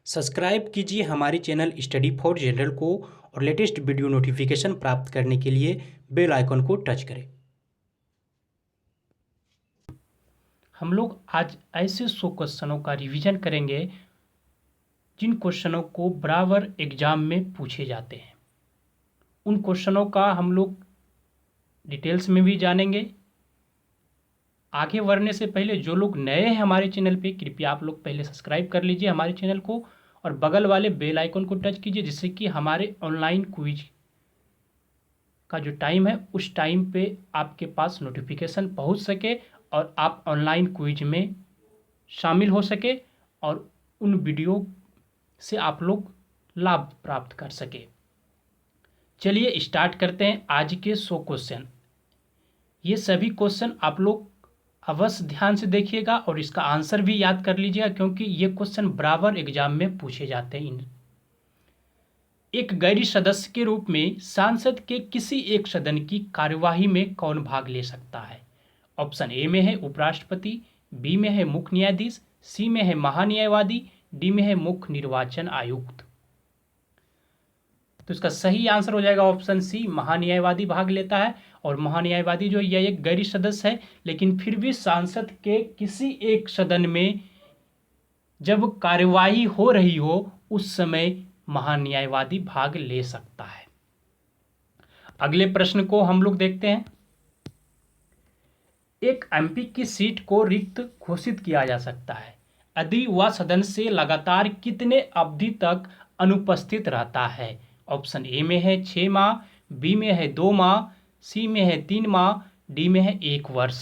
Subscribe कीजिए हमारे channel study for general को और लेटेस्ट वीडियो नोटिफिकेशन प्राप्त करने के लिए बेल आइकन को टच करें। हम लोग आज ऐसे 100 क्वेश्चनों का रिवीजन करेंगे जिन क्वेश्चनों को बराबर एग्जाम में पूछे जाते हैं। उन क्वेश्चनों का हम लोग डिटेल्स में भी जानेंगे। आगे बढ़ने से पहले जो लोग नए हैं हमारे चैनल पे, कृपया आप लोग पहले सब्सक्राइब कर लीजिए हमारे चैनल को और बगल वाले बेल आइकन को टच कीजिए, जिससे कि हमारे ऑनलाइन क्विज का जो टाइम है उस टाइम पे आपके पास नोटिफिकेशन पहुंच सके और आप ऑनलाइन क्विज में शामिल हो सके और उन वीडियो से आप लोग लाभ प्राप्त कर सके। चलिए स्टार्ट करते हैं आज के 100 क्वेश्चन। ये सभी क्वेश्चन आप लोग अवश्य ध्यान से देखिएगा और इसका आंसर भी याद कर लीजिएगा, क्योंकि ये क्वेश्चन बराबर एग्जाम में पूछे जाते हैं। एक गैर सदस्य के रूप में सांसद के किसी एक सदन की कार्यवाही में कौन भाग ले सकता है? ऑप्शन ए में है उपराष्ट्रपति, बी में है मुख्य न्यायाधीश, सी में है महान्यायवादी, डी में है मुख्य निर्वाचन आयुक्त। तो इसका सही आंसर हो जाएगा ऑप्शन सी, महान्यायवादी भाग लेता है। और महान्यायवादी जो यह एक गैर सदस्य है, लेकिन फिर भी सांसद के किसी एक सदन में जब कार्यवाही हो रही हो उस समय महान्यायवादी भाग ले सकता है। अगले प्रश्न को हम लोग देखते हैं। एक एमपी की सीट को रिक्त घोषित किया जा सकता है यदि वह सदन से लगातार कितने अवधि तक अनुपस्थित रहता है? ऑप्शन ए में है 6 माह, बी में है 2 माह, सी में है 3 माह, डी में है 1 वर्ष।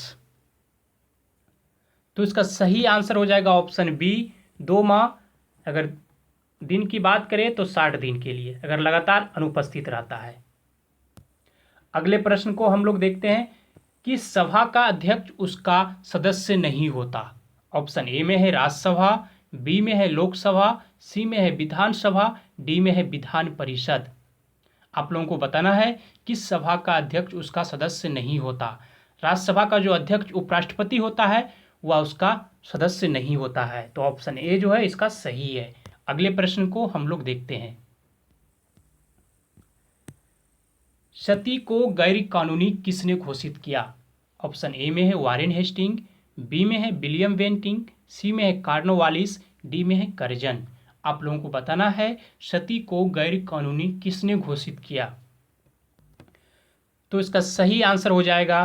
तो इसका सही आंसर हो जाएगा ऑप्शन बी, 2 माह। अगर दिन की बात करें तो 60 दिन के लिए, अगर लगातार अनुपस्थित रहता है। अगले प्रश्न को हम लोग देखते हैं कि सभा का अध्यक्ष उसका सदस्य नहीं होता। ऑप्शन ए में है राज्यसभा, बी में है लोकसभा, सी में है विधानसभा, डी में है विधान परिषद। आप लोगों को बताना है कि सभा का अध्यक्ष उसका सदस्य नहीं होता। राज्यसभा का जो अध्यक्ष उपराष्ट्रपति होता है वह उसका सदस्य नहीं होता है। तो ऑप्शन ए जो है इसका सही है। अगले प्रश्न को हम लोग देखते हैं। सती को गैर कानूनी किसने घोषित किया? ऑप्शन ए में है वारेन हेस्टिंग, बी में है विलियम बेंटिंग, सी में है कॉर्नवालिस, डी में है कर्जन। आप लोगों को बताना है सती को गैर कानूनी किसने घोषित किया। तो इसका सही आंसर हो जाएगा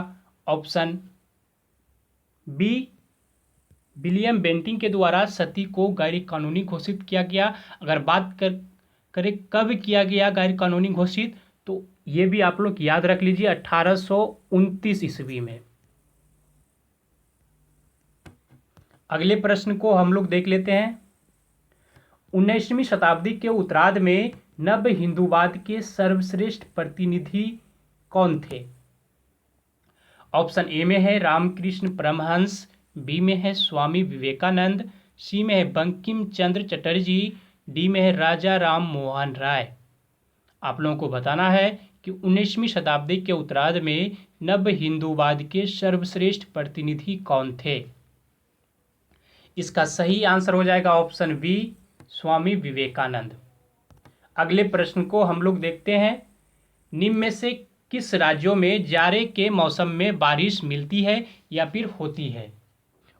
ऑप्शन बी, विलियम बेंटिंग के द्वारा सती को गैर कानूनी घोषित किया गया। अगर बात करें कब किया गया गैर कानूनी घोषित, तो ये भी आप लोग याद रख लीजिए 1829 ईस्वी में। अगले प्रश्न को हम लोग देख लेते हैं। 19वीं शताब्दी के उत्तरार्ध में नव हिंदूवाद के सर्वश्रेष्ठ प्रतिनिधि कौन थे? ऑप्शन ए में है रामकृष्ण परमहंस, बी में है स्वामी विवेकानंद, सी में है बंकिम चंद्र चटर्जी, डी में है राजा राम मोहन राय। आप लोगों को बताना है कि 19वीं शताब्दी के उत्तरार्ध में नव हिंदूवाद के सर्वश्रेष्ठ प्रतिनिधि कौन थे? इसका सही आंसर हो जाएगा ऑप्शन बी, स्वामी विवेकानंद। अगले प्रश्न को हम लोग देखते हैं। निम्न में से किस राज्यों में जाड़े के मौसम में बारिश मिलती है या फिर होती है?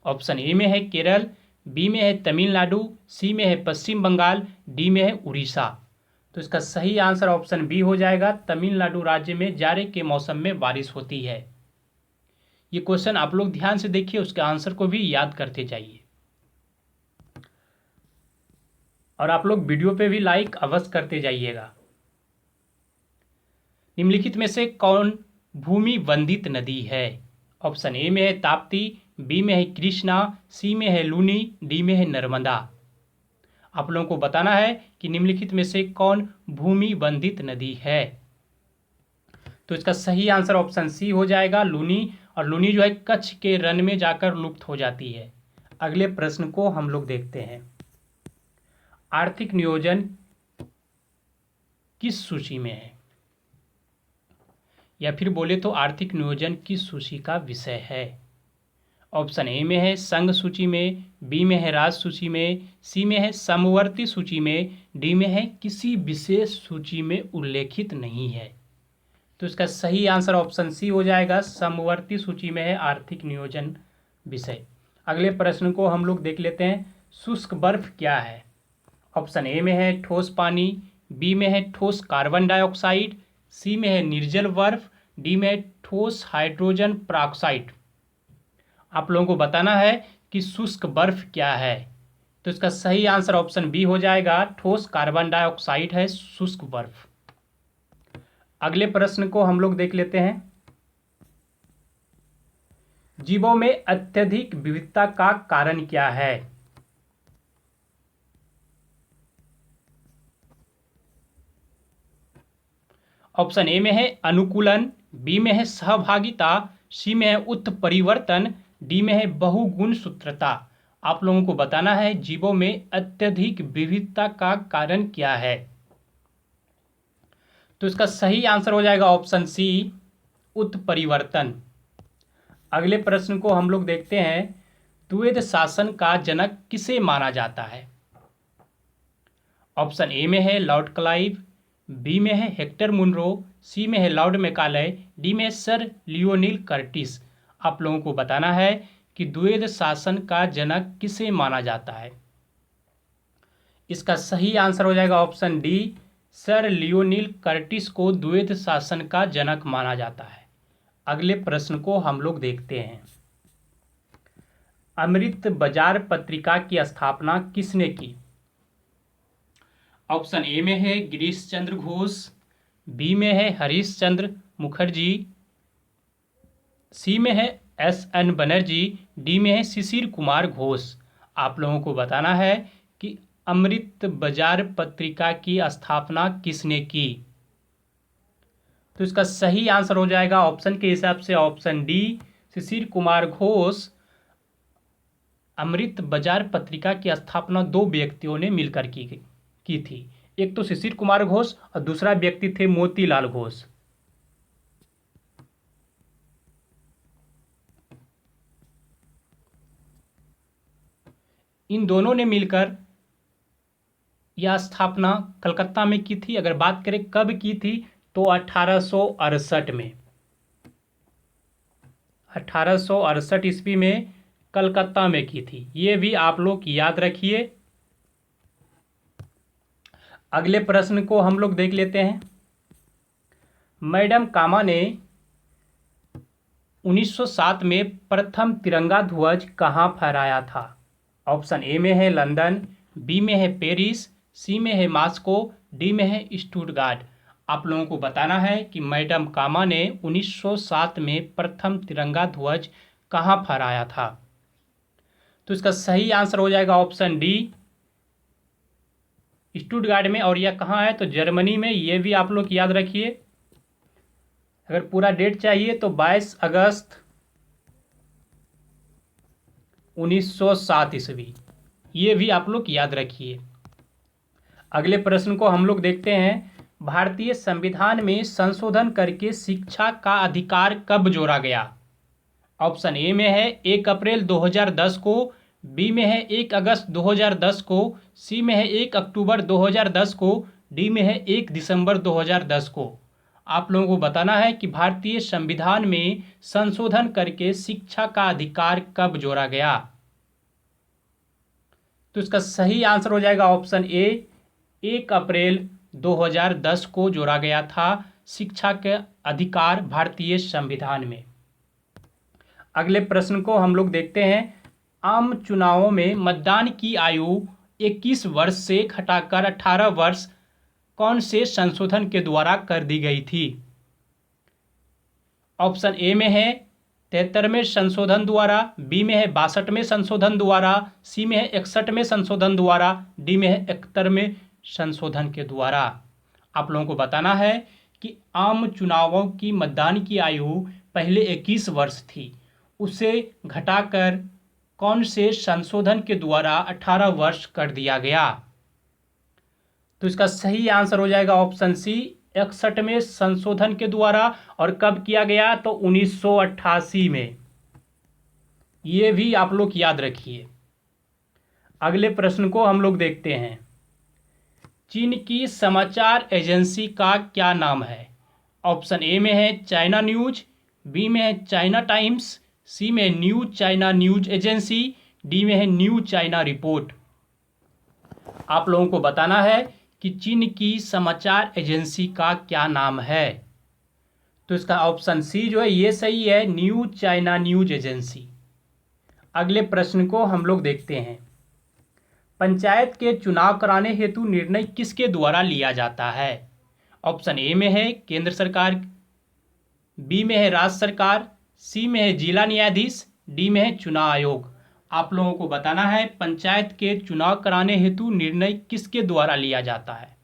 ऑप्शन ए में है केरल, बी में है तमिलनाडु, सी में है पश्चिम बंगाल, डी में है उड़ीसा। तो इसका सही आंसर ऑप्शन बी हो जाएगा, तमिलनाडु राज्य में जाड़े के मौसम में बारिश होती है। ये क्वेश्चन आप लोग ध्यान से देखिए, उसके आंसर को भी याद करते जाइए और आप लोग वीडियो पे भी लाइक अवश्य करते जाइएगा। निम्नलिखित में से कौन भूमि बंधित नदी है? ऑप्शन ए में है ताप्ती, बी में है कृष्णा, सी में है लूनी, डी में है नर्मदा। आप लोगों को बताना है कि निम्नलिखित में से कौन भूमि बंधित नदी है। तो इसका सही आंसर ऑप्शन सी हो जाएगा, लूनी। और लूनी जो है कच्छ के रण में जाकर लुप्त हो जाती है। अगले प्रश्न को हम लोग देखते हैं। आर्थिक नियोजन किस सूची में है? या फिर बोले तो आर्थिक नियोजन किस सूची का विषय है? ऑप्शन ए में है संघ सूची में, बी में है राज्य सूची में, सी में है समवर्ती सूची में, डी में है किसी विशेष सूची में उल्लेखित नहीं है। तो इसका सही आंसर ऑप्शन सी हो जाएगा, समवर्ती सूची में है आर्थिक नियोजन विषय। अगले प्रश्न को हम लोग देख लेते हैं, शुष्क बर्फ क्या है। ऑप्शन ए में है ठोस पानी, बी में है ठोस कार्बन डाइऑक्साइड, सी में है निर्जल बर्फ, डी में है ठोस हाइड्रोजन पेरोक्साइड। आप लोगों को बताना है कि शुष्क बर्फ क्या है। तो इसका सही आंसर ऑप्शन बी हो जाएगा, ठोस कार्बन डाइऑक्साइड है शुष्क बर्फ। अगले प्रश्न को हम लोग देख लेते हैं, जीवों में अत्यधिक विविधता का कारण क्या है। ऑप्शन ए में है अनुकूलन, बी में है सहभागिता, सी में है उत्परिवर्तन, डी में है बहुगुण सूत्रता। आप लोगों को बताना है जीवों में अत्यधिक विविधता का कारण क्या है। तो इसका सही आंसर हो जाएगा ऑप्शन सी, उत्परिवर्तन। अगले प्रश्न को हम लोग देखते हैं, द्वैध शासन का जनक किसे माना जाता है। ऑप्शन ए में है लॉर्ड क्लाइव, बी में है हेक्टर मुनरो, सी में है लॉर्ड मैकाले, डी में है सर लियोनील कर्टिस। आप लोगों को बताना है कि द्वैध शासन का जनक किसे माना जाता है। इसका सही आंसर हो जाएगा ऑप्शन डी, सर लियोनील कर्टिस को द्वैध शासन का जनक माना जाता है। अगले प्रश्न को हम लोग देखते हैं, अमृत बाजार पत्रिका की स्थापना किसने की। ऑप्शन ए में है गिरीश चंद्र घोष, बी में है हरीश चंद्र मुखर्जी, सी में है एस.एन. बनर्जी, डी में है शिशिर कुमार घोष। आप लोगों को बताना है कि अमृत बाजार पत्रिका की स्थापना किसने की। तो इसका सही आंसर हो जाएगा ऑप्शन के हिसाब से ऑप्शन डी, शिशिर कुमार घोष। अमृत बाजार पत्रिका की स्थापना दो व्यक्तियों ने मिलकर की थी। एक तो शिशिर कुमार घोष और दूसरा व्यक्ति थे मोतीलाल घोष। इन दोनों ने मिलकर यह स्थापना कलकत्ता में की थी। अगर बात करें कब की थी तो 1868 में, 1868 ईस्वी में कलकत्ता में की थी। ये भी आप लोग याद रखिए। अगले प्रश्न को हम लोग देख लेते हैं, मैडम कामा ने 1907 में प्रथम तिरंगा ध्वज कहाँ फहराया था। ऑप्शन ए में है लंदन, बी में है पेरिस, सी में है मॉस्को, डी में है स्टुटगार्ट। आप लोगों को बताना है कि मैडम कामा ने 1907 में प्रथम तिरंगा ध्वज कहाँ फहराया था। तो इसका सही आंसर हो जाएगा ऑप्शन डी, स्टुटगार्ट में। और यह कहाँ है तो जर्मनी में। ये भी आप लोग याद रखिए। अगर पूरा डेट चाहिए तो 22 अगस्त 1907 ईस्वी। ये भी आप लोग याद रखिए। अगले प्रश्न को हम लोग देखते हैं, भारतीय संविधान में संशोधन करके शिक्षा का अधिकार कब जोड़ा गया। ऑप्शन ए में है 1 अप्रैल 2010 को, बी में है 1 अगस्त 2010 को, सी में है 1 अक्टूबर 2010 को, डी में है 1 दिसंबर 2010 को। आप लोगों को बताना है कि भारतीय संविधान में संशोधन करके शिक्षा का अधिकार कब जोड़ा गया। तो इसका सही आंसर हो जाएगा ऑप्शन ए, 1 अप्रैल 2010 को जोड़ा गया था शिक्षा के अधिकार भारतीय संविधान में। अगले प्रश्न को हम लोग देखते हैं, आम चुनावों में मतदान की आयु 21 वर्ष से घटाकर 18 वर्ष कौन से संशोधन के द्वारा कर दी गई थी। ऑप्शन ए में है 73वें संशोधन द्वारा, बी में है 62वें संशोधन द्वारा, सी में है 61वें संशोधन द्वारा, डी में है 71वें संशोधन के द्वारा। आप लोगों को बताना है कि आम चुनावों की मतदान की आयु पहले 21 वर्ष थी, उसे घटाकर कौन से संशोधन के द्वारा 18 वर्ष कर दिया गया। तो इसका सही आंसर हो जाएगा ऑप्शन सी, 61वें संशोधन के द्वारा। और कब किया गया तो 1988 में। ये भी आप लोग याद रखिए। अगले प्रश्न को हम लोग देखते हैं। चीन की समाचार एजेंसी का क्या नाम है? ऑप्शन ए में है चाइना न्यूज, बी में है चाइना टाइम्स, सी में है new China news agency, D में है न्यू चाइना रिपोर्ट। आप लोगों को बताना है कि चीन की समाचार एजेंसी का क्या नाम है। तो इसका ऑप्शन सी जो है ये सही है, न्यू चाइना न्यूज एजेंसी। अगले प्रश्न को हम लोग देखते हैं। पंचायत के चुनाव कराने हेतु निर्णय किसके द्वारा लिया जाता है? ऑप्शन ए में है केंद्र सरकार, बी में है राज्य सरकार, सी में है जिला न्यायाधीश, डी में है चुनाव आयोग। आप लोगों को बताना है पंचायत के चुनाव कराने हेतु निर्णय किसके द्वारा लिया जाता है।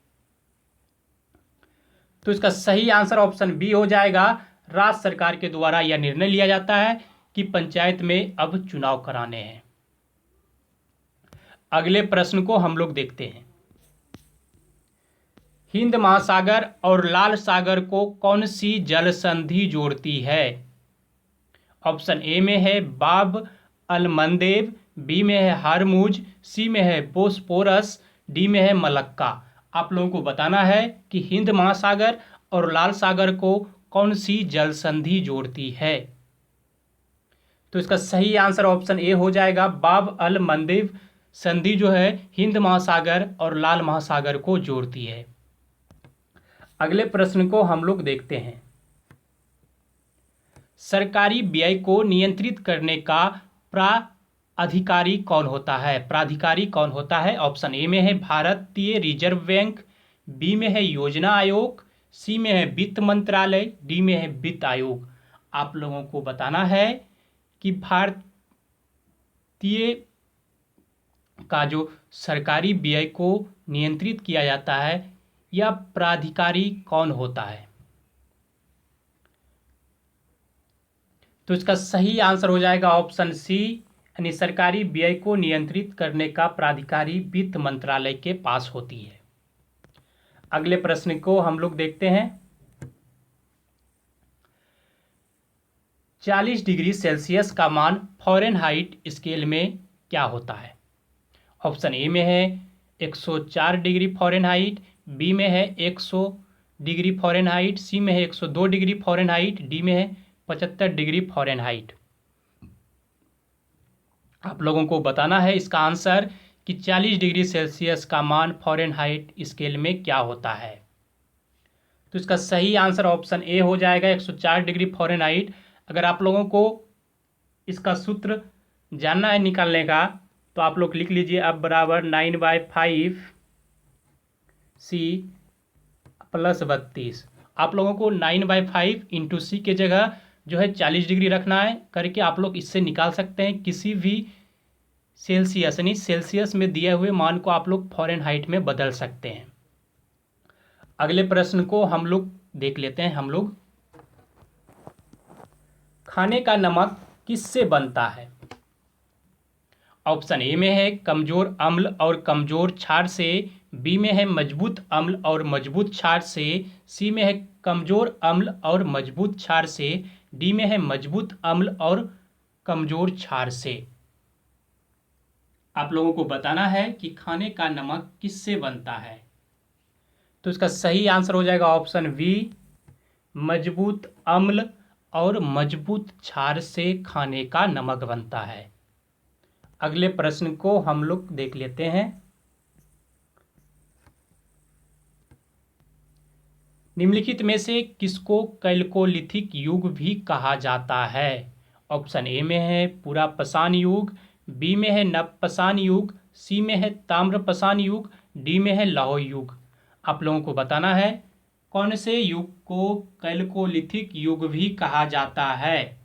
तो इसका सही आंसर ऑप्शन बी हो जाएगा, राज्य सरकार के द्वारा यह निर्णय लिया जाता है कि पंचायत में अब चुनाव कराने हैं। अगले प्रश्न को हम लोग देखते हैं। हिंद महासागर और लाल सागर को कौन सी जल संधि जोड़ती है? ऑप्शन ए में है बाब अल मंदेब, बी में है हारमुज, सी में है बोस्पोरस, डी में है मलक्का। आप लोगों को बताना है कि हिंद महासागर और लाल सागर को कौन सी जल संधि जोड़ती है। तो इसका सही आंसर ऑप्शन ए हो जाएगा, बाब अल मंदेब संधि जो है हिंद महासागर और लाल महासागर को जोड़ती है। अगले प्रश्न को हम लोग देखते हैं। सरकारी व्यय को नियंत्रित करने का प्राधिकारी कौन होता है? प्राधिकारी कौन होता है? ऑप्शन ए में है भारतीय रिजर्व बैंक, बी में है योजना आयोग, सी में है वित्त मंत्रालय, डी में है वित्त आयोग। आप लोगों को बताना है कि भारतीय का जो सरकारी व्यय को नियंत्रित किया जाता है यह प्राधिकारी कौन होता है। तो इसका सही आंसर हो जाएगा ऑप्शन सी, यानी सरकारी व्यय को नियंत्रित करने का प्राधिकारी वित्त मंत्रालय के पास होती है। अगले प्रश्न को हम लोग देखते हैं। 40 डिग्री सेल्सियस का मान फ़ारेनहाइट स्केल में क्या होता है? ऑप्शन ए में है 104 डिग्री फ़ारेनहाइट, बी में है 100 डिग्री फ़ारेनहाइट, सी में है 102 डिग्री फ़ारेनहाइट, डी में है 75 डिग्री फ़ारेनहाइट। आप लोगों को बताना है इसका आंसर कि 40 डिग्री सेल्सियस का मान फ़ारेनहाइट स्केल में क्या होता है। तो इसका सही आंसर ऑप्शन ए हो जाएगा, 104 डिग्री फ़ारेनहाइट। अगर आप लोगों को इसका सूत्र जानना है निकालने का तो आप लोग लिख लीजिए, अब बराबर 9/5 सी प्लस 32। आप लोगों को 9/5 इंटू सी के जगह जो है 40 डिग्री रखना है करके आप लोग इससे निकाल सकते हैं किसी भी सेल्सियस, यानी सेल्सियस में दिए हुए मान को आप लोग फ़ारेनहाइट में बदल सकते हैं। अगले प्रश्न को हम लोग देख लेते हैं। हम लोग खाने का नमक किससे बनता है? ऑप्शन ए में है कमजोर अम्ल और कमजोर क्षार से, बी में है मजबूत अम्ल और मजबूत क्षार से, सी में है कमजोर अम्ल और मजबूत क्षार से, डी में है मजबूत अम्ल और कमजोर क्षार से। आप लोगों को बताना है कि खाने का नमक किससे बनता है। तो इसका सही आंसर हो जाएगा ऑप्शन बी, मजबूत अम्ल और मजबूत क्षार से खाने का नमक बनता है। अगले प्रश्न को हम लोग देख लेते हैं। निम्नलिखित में से किसको कैल्कोलिथिक युग भी कहा जाता है? ऑप्शन ए में है पुरापाषाण युग, बी में है नवपाषाण युग, सी में है ताम्रपाषाण युग, डी में है लौह युग। आप लोगों को बताना है कौन से युग को कैल्कोलिथिक युग भी कहा जाता है।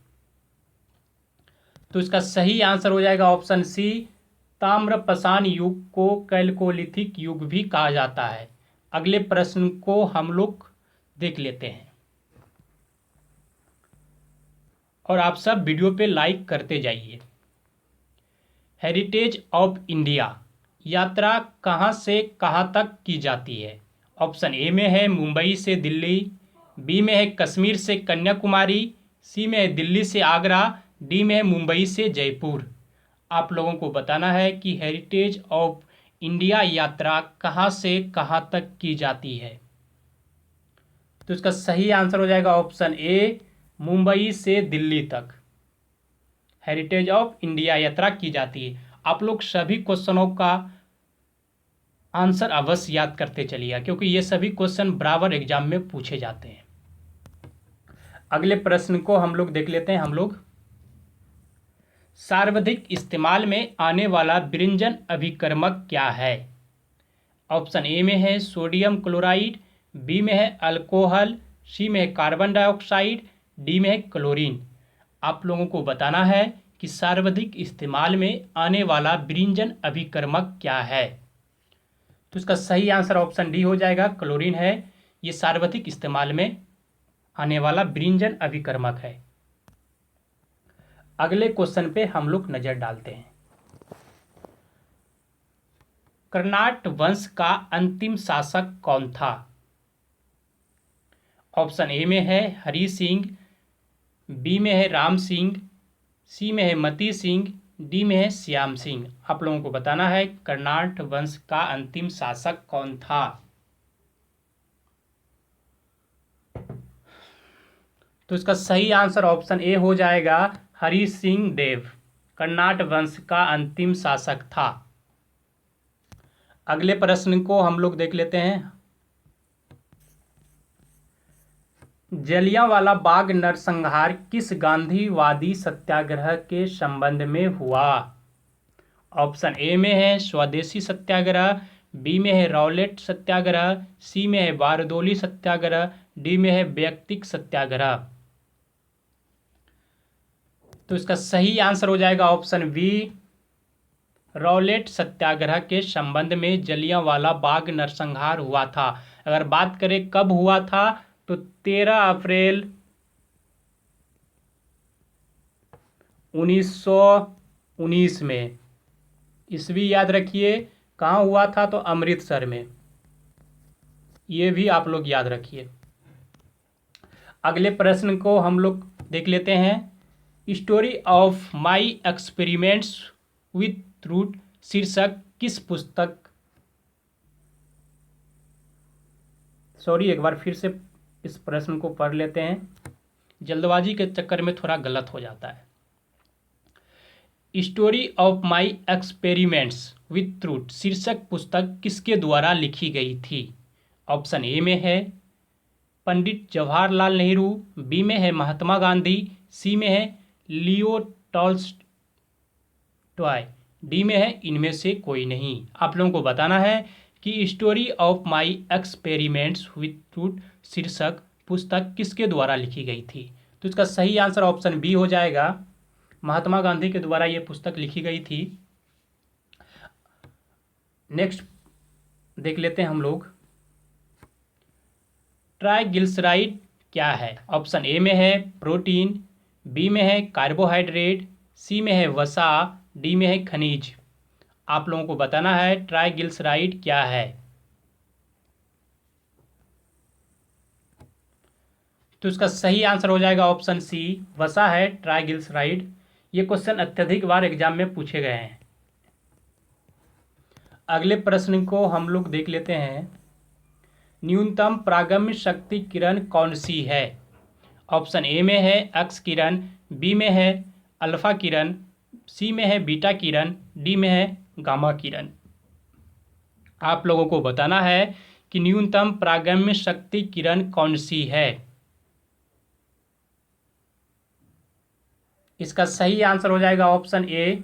तो इसका सही आंसर हो जाएगा ऑप्शन सी, ताम्रपाषाण युग को कैल्कोलिथिक युग भी कहा जाता है। अगले प्रश्न को हम लोग देख लेते हैं और आप सब वीडियो पे लाइक करते जाइए। हेरिटेज ऑफ इंडिया यात्रा कहाँ से कहाँ तक की जाती है? ऑप्शन ए में है मुंबई से दिल्ली, बी में है कश्मीर से कन्याकुमारी, सी में है दिल्ली से आगरा, डी में है मुंबई से जयपुर। आप लोगों को बताना है कि हेरिटेज ऑफ इंडिया यात्रा कहाँ से कहाँ तक की जाती है। तो इसका सही आंसर हो जाएगा ऑप्शन ए, मुंबई से दिल्ली तक हेरिटेज ऑफ इंडिया यात्रा की जाती है। आप लोग सभी क्वेश्चनों का आंसर अवश्य याद करते चलिए, क्योंकि ये सभी क्वेश्चन बराबर एग्जाम में पूछे जाते हैं। अगले प्रश्न को हम लोग देख लेते हैं। सर्वाधिक इस्तेमाल में आने वाला विरंजन अभिकर्मक क्या है। ऑप्शन ए में है सोडियम क्लोराइड, बी में है अल्कोहल, सी में है कार्बन डाइऑक्साइड, डी में है क्लोरीन। आप लोगों को बताना है कि सर्वाधिक इस्तेमाल में आने वाला विरंजन अभिकर्मक क्या है। तो इसका सही आंसर ऑप्शन डी हो जाएगा, क्लोरीन है। ये सर्वाधिक इस्तेमाल में आने वाला विरंजन अभिकर्मक है। अगले क्वेश्चन पे हम लोग नजर डालते हैं। कर्नाट वंश का अंतिम शासक कौन था। ऑप्शन ए में है हरि सिंह, बी में है राम सिंह, सी में है मती सिंह, डी में है श्याम सिंह। आप लोगों को बताना है कर्नाट वंश का अंतिम शासक कौन था। तो इसका सही आंसर ऑप्शन ए हो जाएगा, हरि सिंह देव कर्नाट वंश का अंतिम शासक था। अगले प्रश्न को हम लोग देख लेते हैं। जलियांवाला बाग नरसंहार किस गांधीवादी सत्याग्रह के संबंध में हुआ। ऑप्शन ए में है स्वदेशी सत्याग्रह, बी में है रॉलेट सत्याग्रह, सी में है बारदोली सत्याग्रह, डी में है व्यक्तिक सत्याग्रह। तो इसका सही आंसर हो जाएगा ऑप्शन बी, रॉलेट सत्याग्रह के संबंध में जलियांवाला बाग नरसंहार हुआ था। अगर बात करें कब हुआ था, तो 13 अप्रैल 1919 में। ईस्वी याद रखिए, कहाँ हुआ था, तो अमृतसर में। ये भी आप लोग याद रखिए। अगले प्रश्न को हम लोग देख लेते हैं। Story of my experiments with truth शीर्षक किस पुस्तक, एक बार फिर से इस प्रश्न को पढ़ लेते हैं, जल्दबाजी के चक्कर में थोड़ा गलत हो जाता है। Story of my experiments with truth शीर्षक पुस्तक किसके द्वारा लिखी गई थी। ऑप्शन ए में है पंडित जवाहरलाल नेहरू, बी में है महात्मा गांधी, सी में है लियो टॉल्स्टॉय, डी में है इनमें से कोई नहीं। आप लोगों को बताना है कि story of my experiments with truth शीर्षक पुस्तक किसके द्वारा लिखी गई थी। तो इसका सही आंसर ऑप्शन बी हो जाएगा, महात्मा गांधी के द्वारा यह पुस्तक लिखी गई थी। नेक्स्ट देख लेते हैं हम लोग। ट्राइग्लिसराइड क्या है। ऑप्शन ए में है प्रोटीन, बी में है कार्बोहाइड्रेट, सी में है वसा, डी में है खनिज। आप लोगों को बताना है ट्राइग्लिसराइड क्या है। तो इसका सही आंसर हो जाएगा ऑप्शन सी, वसा है ट्राइग्लिसराइड। ये क्वेश्चन अत्यधिक बार एग्जाम में पूछे गए हैं। अगले प्रश्न को हम लोग देख लेते हैं। न्यूनतम प्रागम्य शक्ति किरण कौन सी है। ऑप्शन ए में है एक्स किरण, बी में है अल्फा किरण, सी में है बीटा किरण, डी में है गामा किरण। आप लोगों को बताना है कि न्यूनतम प्रागम्य शक्ति किरण कौन सी है। इसका सही आंसर हो जाएगा ऑप्शन ए,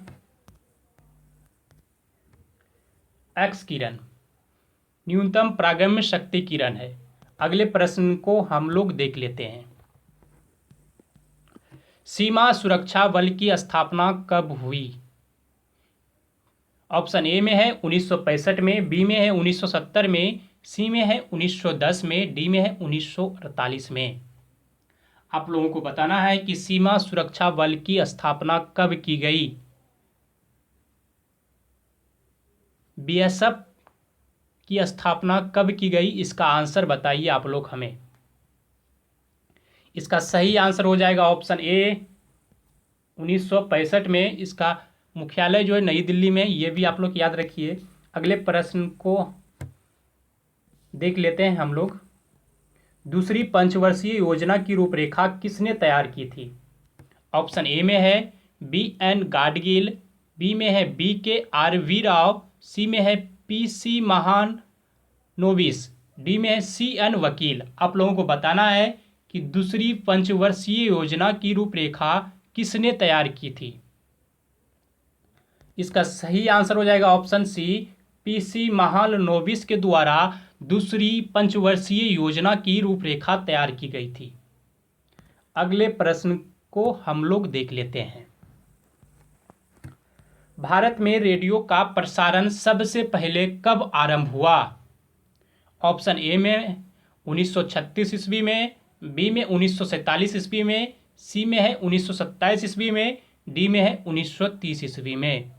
एक्स किरण न्यूनतम प्रागम्य शक्ति किरण है। अगले प्रश्न को हम लोग देख लेते हैं। सीमा सुरक्षा बल की स्थापना कब हुई। ऑप्शन ए में है 1965 में, बी में है 1970 में, सी में है 1910 में, डी में है 1948 में। आप लोगों को बताना है कि सीमा सुरक्षा बल की स्थापना कब की गई। बीएसएफ की स्थापना कब की गई, इसका आंसर बताइए आप लोग हमें। इसका सही आंसर हो जाएगा ऑप्शन ए, 1965 में इसका मुख्यालय जो है नई दिल्ली में, ये भी आप लोग याद रखिए। अगले प्रश्न को देख लेते हैं हम लोग। दूसरी पंचवर्षीय योजना की रूपरेखा किसने तैयार की थी? ऑप्शन ए में है B.N. गाडगिल, बी में है B.K.R.V. राव, सी में है P.C. महानोबिस, डी में है C.N. वकील। आप लोगों को बताना है कि दूसरी पंचवर्षीय योजना की रूपरेखा किसने तैयार की थी। इसका सही आंसर हो जाएगा ऑप्शन सी, P.C. महालनोबिस के द्वारा दूसरी पंचवर्षीय योजना की रूपरेखा तैयार की गई थी। अगले प्रश्न को हम लोग देख लेते हैं। भारत में रेडियो का प्रसारण सबसे पहले कब आरंभ हुआ? ऑप्शन ए में 1936 ईस्वी में, बी में 1947 ईस्वी में, सी में है 1927 ईस्वी में, डी में है 1930 ईस्वी में।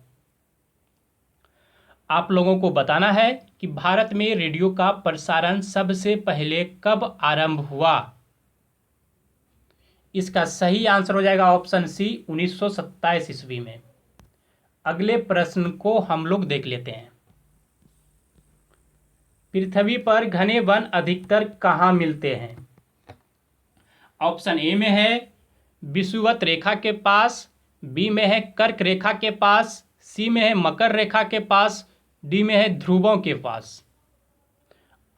आप लोगों को बताना है कि भारत में रेडियो का प्रसारण सबसे पहले कब आरंभ हुआ। इसका सही आंसर हो जाएगा ऑप्शन सी, 1927 ईस्वी में। अगले प्रश्न को हम लोग देख लेते हैं। पृथ्वी पर घने वन अधिकतर कहाँ मिलते हैं? ऑप्शन ए में है विषुवत रेखा के पास, बी में है कर्क रेखा के पास, सी में है मकर रेखा के पास, डी में है ध्रुवों के पास।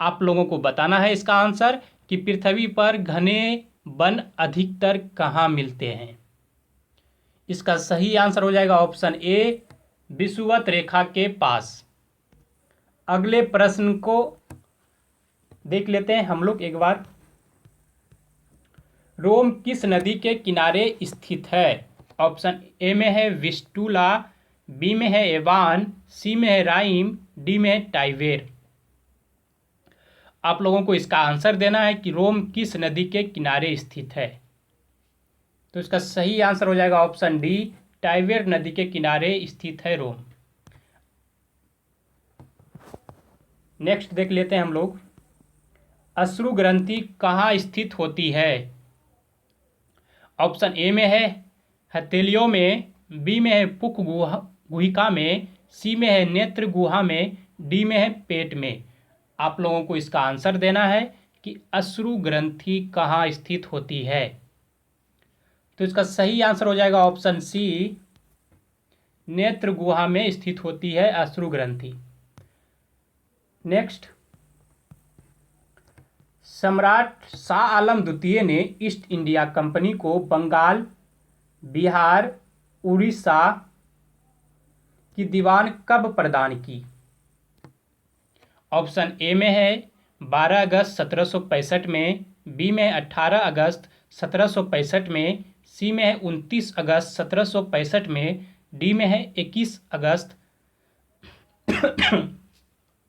आप लोगों को बताना है इसका आंसर कि पृथ्वी पर घने वन अधिकतर कहाँ मिलते हैं। इसका सही आंसर हो जाएगा ऑप्शन ए, विषुवत रेखा के पास। अगले प्रश्न को देख लेते हैं हम लोग एक बार। रोम किस नदी के किनारे स्थित है? ऑप्शन ए में है विस्टूला, बी में है एवान, सी में है राइम, डी में है टाइवेर। आप लोगों को इसका आंसर देना है कि रोम किस नदी के किनारे स्थित है। तो इसका सही आंसर हो जाएगा ऑप्शन डी, टाइवेर नदी के किनारे स्थित है रोम। नेक्स्ट देख लेते हैं हम लोग। अश्रु ग्रंथि कहाँ स्थित होती है? ऑप्शन ए में है हथेलियों में, बी में है पुक गुहिका में, सी में है नेत्र गुहा में, डी में है पेट में। आप लोगों को इसका आंसर देना है कि अश्रु ग्रंथि कहाँ स्थित होती है। तो इसका सही आंसर हो जाएगा ऑप्शन सी, नेत्र गुहा में स्थित होती है अश्रु ग्रंथि। नेक्स्ट, सम्राट शाह आलम द्वितीय ने ईस्ट इंडिया कंपनी को बंगाल, बिहार, उड़ीसा की दीवान कब प्रदान की? ऑप्शन ए में है 12 अगस्त 1765 में, बी में है 18 अगस्त 1765 में, सी में है 29 अगस्त 1765 में, डी में है 21 अगस्त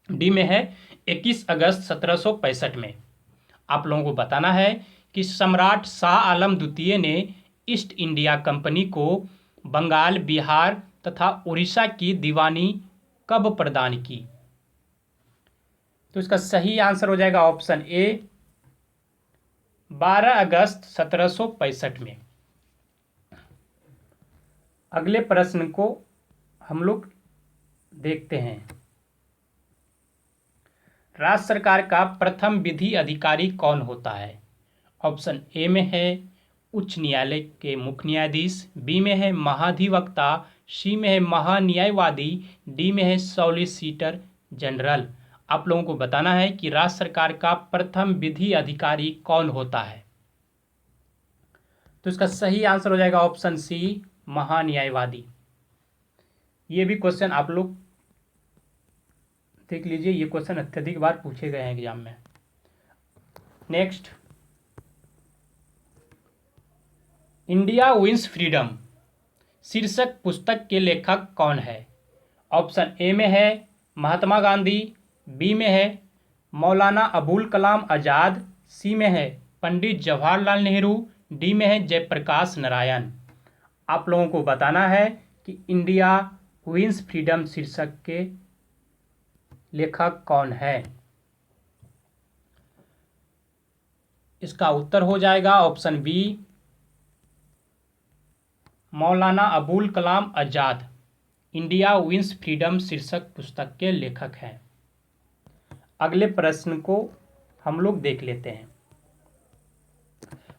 डी में है 21 अगस्त 1765 में। आप लोगों को बताना है कि सम्राट शाह आलम द्वितीय ने ईस्ट इंडिया कंपनी को बंगाल, बिहार तथा उड़ीसा की दीवानी कब प्रदान की। तो इसका सही आंसर हो जाएगा ऑप्शन ए, 12 अगस्त 1765 में। अगले प्रश्न को हम लोग देखते हैं। राज्य सरकार का प्रथम विधि अधिकारी कौन होता है? ऑप्शन ए में है उच्च न्यायालय के मुख्य न्यायाधीश, बी में है महाधिवक्ता, सी में है महान्यायवादी, डी में है सॉलिसिटर जनरल। आप लोगों को बताना है कि राज्य सरकार का प्रथम विधि अधिकारी कौन होता है। तो इसका सही आंसर हो जाएगा ऑप्शन सी, महान्यायवादी। ये भी क्वेश्चन आप लोग देख लीजिए, ये क्वेश्चन अत्यधिक बार पूछे गए हैं एग्जाम में। नेक्स्ट, इंडिया विंस फ्रीडम शीर्षक पुस्तक के लेखक कौन है? ऑप्शन ए में है महात्मा गांधी, बी में है मौलाना अबुल कलाम आज़ाद, सी में है पंडित जवाहरलाल नेहरू, डी में है जयप्रकाश नारायण। आप लोगों को बताना है कि इंडिया विंस फ्रीडम शीर्षक के लेखक कौन है। इसका उत्तर हो जाएगा option B, Maulana Abul Kalam Azad India wins freedom शीर्षक पुस्तक के लेखक हैं। अगले प्रश्न को हम लोग देख लेते हैं।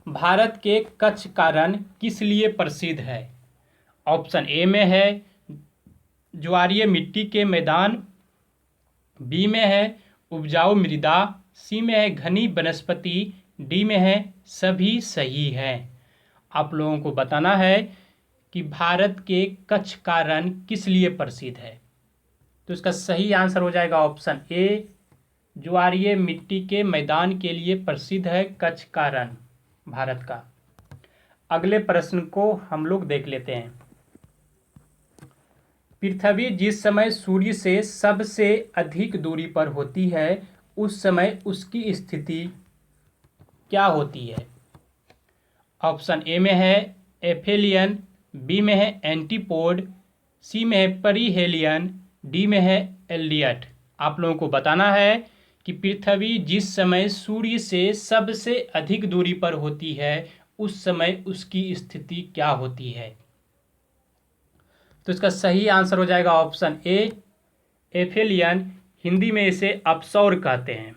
भारत के कच्छ का रण किस लिए प्रसिद्ध है? ऑप्शन ए में है ज्वारीय मिट्टी के मैदान, बी में है उपजाऊ मृदा, सी में है घनी वनस्पति, डी में है सभी सही है। आप लोगों को बताना है कि भारत के कच्छ का रण किस लिए प्रसिद्ध है। तो इसका सही आंसर हो जाएगा ऑप्शन ए, ज्वारीय मिट्टी के मैदान के लिए प्रसिद्ध है कच्छ का रण भारत का। अगले प्रश्न को हम लोग देख लेते हैं। पृथ्वी जिस समय सूर्य से सबसे अधिक दूरी पर होती है उस समय उसकी स्थिति क्या होती है? ऑप्शन ए में है एफेलियन, बी में है एंटीपोड, सी में है परीहेलियन, डी में है एलियट। आप लोगों को बताना है कि पृथ्वी जिस समय सूर्य से सबसे अधिक दूरी पर होती है उस समय उसकी स्थिति क्या होती है। तो इसका सही आंसर हो जाएगा ऑप्शन ए, एफेलियन। हिंदी में इसे अपसौर कहते हैं।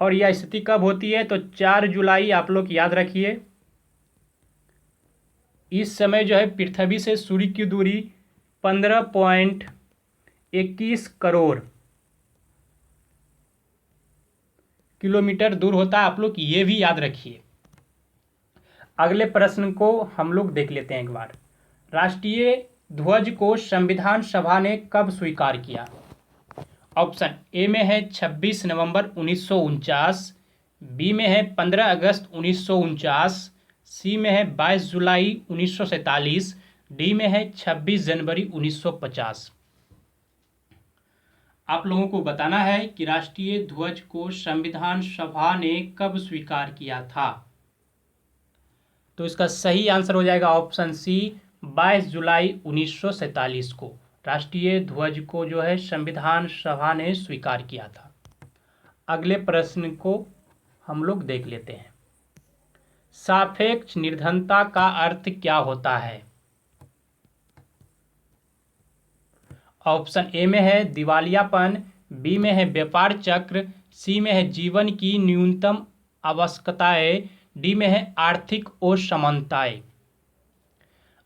और यह स्थिति कब होती है? तो 4 जुलाई आप लोग याद रखिए। इस समय जो है पृथ्वी से सूर्य की दूरी 15.21 करोड़ किलोमीटर दूर होता है। आप लोग ये भी याद रखिए। अगले प्रश्न को हम लोग देख लेते हैं एक बार। राष्ट्रीय ध्वज को संविधान सभा ने कब स्वीकार किया? ऑप्शन ए में है 26 नवंबर 1949, बी में है 15 अगस्त 1949, सी में है 22 जुलाई 1947, डी में है 26 जनवरी 1950। आप लोगों को बताना है कि राष्ट्रीय ध्वज को संविधान सभा ने कब स्वीकार किया था। तो इसका सही आंसर हो जाएगा ऑप्शन सी, 22 जुलाई 1947 को राष्ट्रीय ध्वज को जो है संविधान सभा ने स्वीकार किया था। अगले प्रश्न को हम लोग देख लेते हैं। सापेक्ष निर्धनता का अर्थ क्या होता है? ऑप्शन ए में है दिवालियापन, बी में है व्यापार चक्र, सी में है जीवन की न्यूनतम आवश्यकताएं, डी में है आर्थिक असमानताएं।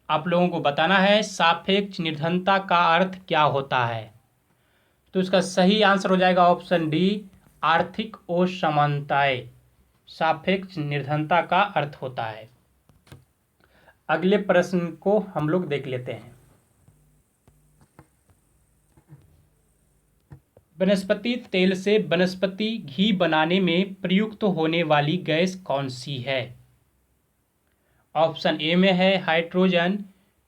आप लोगों को बताना है सापेक्ष निर्धनता का अर्थ क्या होता है। तो इसका सही आंसर हो जाएगा ऑप्शन डी, आर्थिक असमानताएं सापेक्ष निर्धनता का अर्थ होता है। अगले प्रश्न को हम लोग देख लेते हैं। वनस्पति तेल से वनस्पति घी बनाने में प्रयुक्त होने वाली गैस कौन सी है? ऑप्शन ए में है हाइड्रोजन,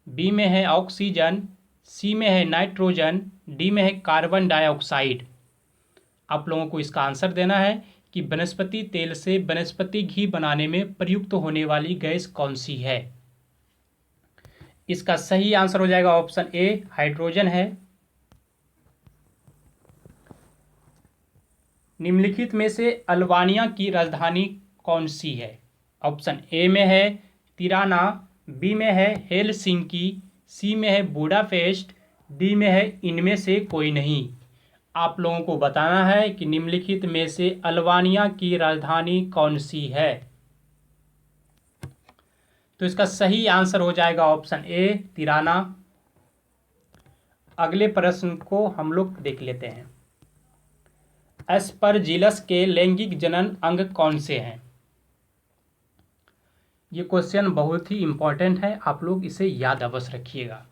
बी में है ऑक्सीजन, सी में है नाइट्रोजन, डी में है कार्बन डाइऑक्साइड। आप लोगों को इसका आंसर देना है कि वनस्पति तेल से वनस्पति घी बनाने में प्रयुक्त होने वाली गैस कौन सी है। इसका सही आंसर हो जाएगा ऑप्शन ए, हाइड्रोजन है। निम्नलिखित में से अल्बानिया की राजधानी कौन सी है? ऑप्शन ए में है तिराना, बी में है हेलसिंकी, सी में है बुडापेस्ट, डी में है इनमें से कोई नहीं। आप लोगों को बताना है कि निम्नलिखित में से अल्बानिया की राजधानी कौन सी है। तो इसका सही आंसर हो जाएगा ऑप्शन ए, तिराना। अगले प्रश्न को हम लोग देख लेते हैं। एस्परजिलस के लैंगिक जनन अंग कौन से हैं? ये क्वेश्चन बहुत ही इंपॉर्टेंट है, आप लोग इसे याद अवश्य रखिएगा।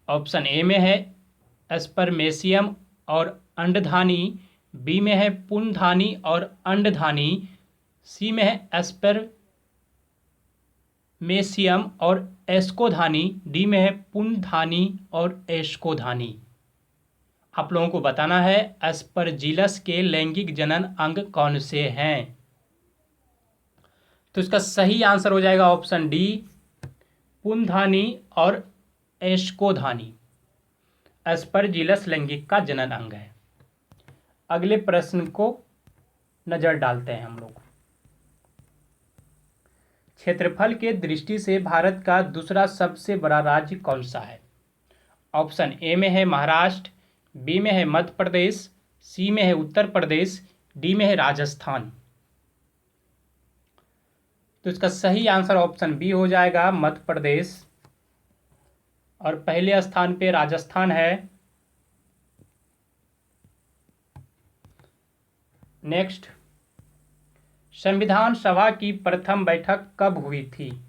ऑप्शन ए में है एस्परमेशियम और अंडधानी, बी में है पुंधानी और अंडधानी, सी में है एस्परमेशियम और एस्कोधानी, डी में है पुंधानी और एस्कोधानी। आप लोगों को बताना है एस्परजिलस के लैंगिक जनन अंग कौन से हैं। तो इसका सही आंसर हो जाएगा ऑप्शन डी, पुंधानी और एस्कोधानी। एस्परजिलस लैंगिक का जनन अंग है। अगले प्रश्न को नजर डालते हैं हम लोग। क्षेत्रफल के दृष्टि से भारत का दूसरा सबसे बड़ा राज्य कौन सा है? ऑप्शन ए में है महाराष्ट्र, बी में है मध्य प्रदेश, सी में है उत्तर प्रदेश, डी में है राजस्थान। तो इसका सही आंसर ऑप्शन बी हो जाएगा, मध्य प्रदेश। और पहले स्थान पे राजस्थान है। नेक्स्ट, संविधान सभा की प्रथम बैठक कब हुई थी?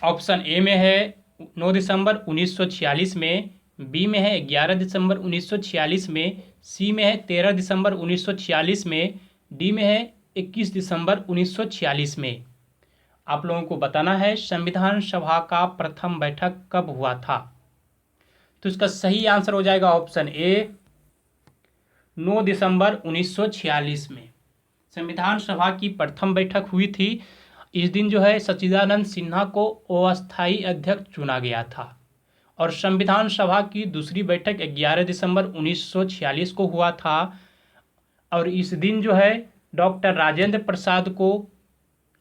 ऑप्शन ए में है 9 दिसंबर 1946 में, बी में है 11 दिसंबर 1946 में, सी में है 13 दिसंबर 1946 में, डी में है 21 दिसंबर 1946 में। आप लोगों को बताना है संविधान सभा का प्रथम बैठक कब हुआ था। तो इसका सही आंसर हो जाएगा ऑप्शन ए, 9 दिसंबर 1946 में संविधान सभा की प्रथम बैठक हुई थी। इस दिन जो है सच्चिदानंद सिन्हा को अस्थायी अध्यक्ष चुना गया था। और संविधान सभा की दूसरी बैठक 11 दिसंबर 1946 को हुआ था। और इस दिन जो है डॉक्टर राजेंद्र प्रसाद को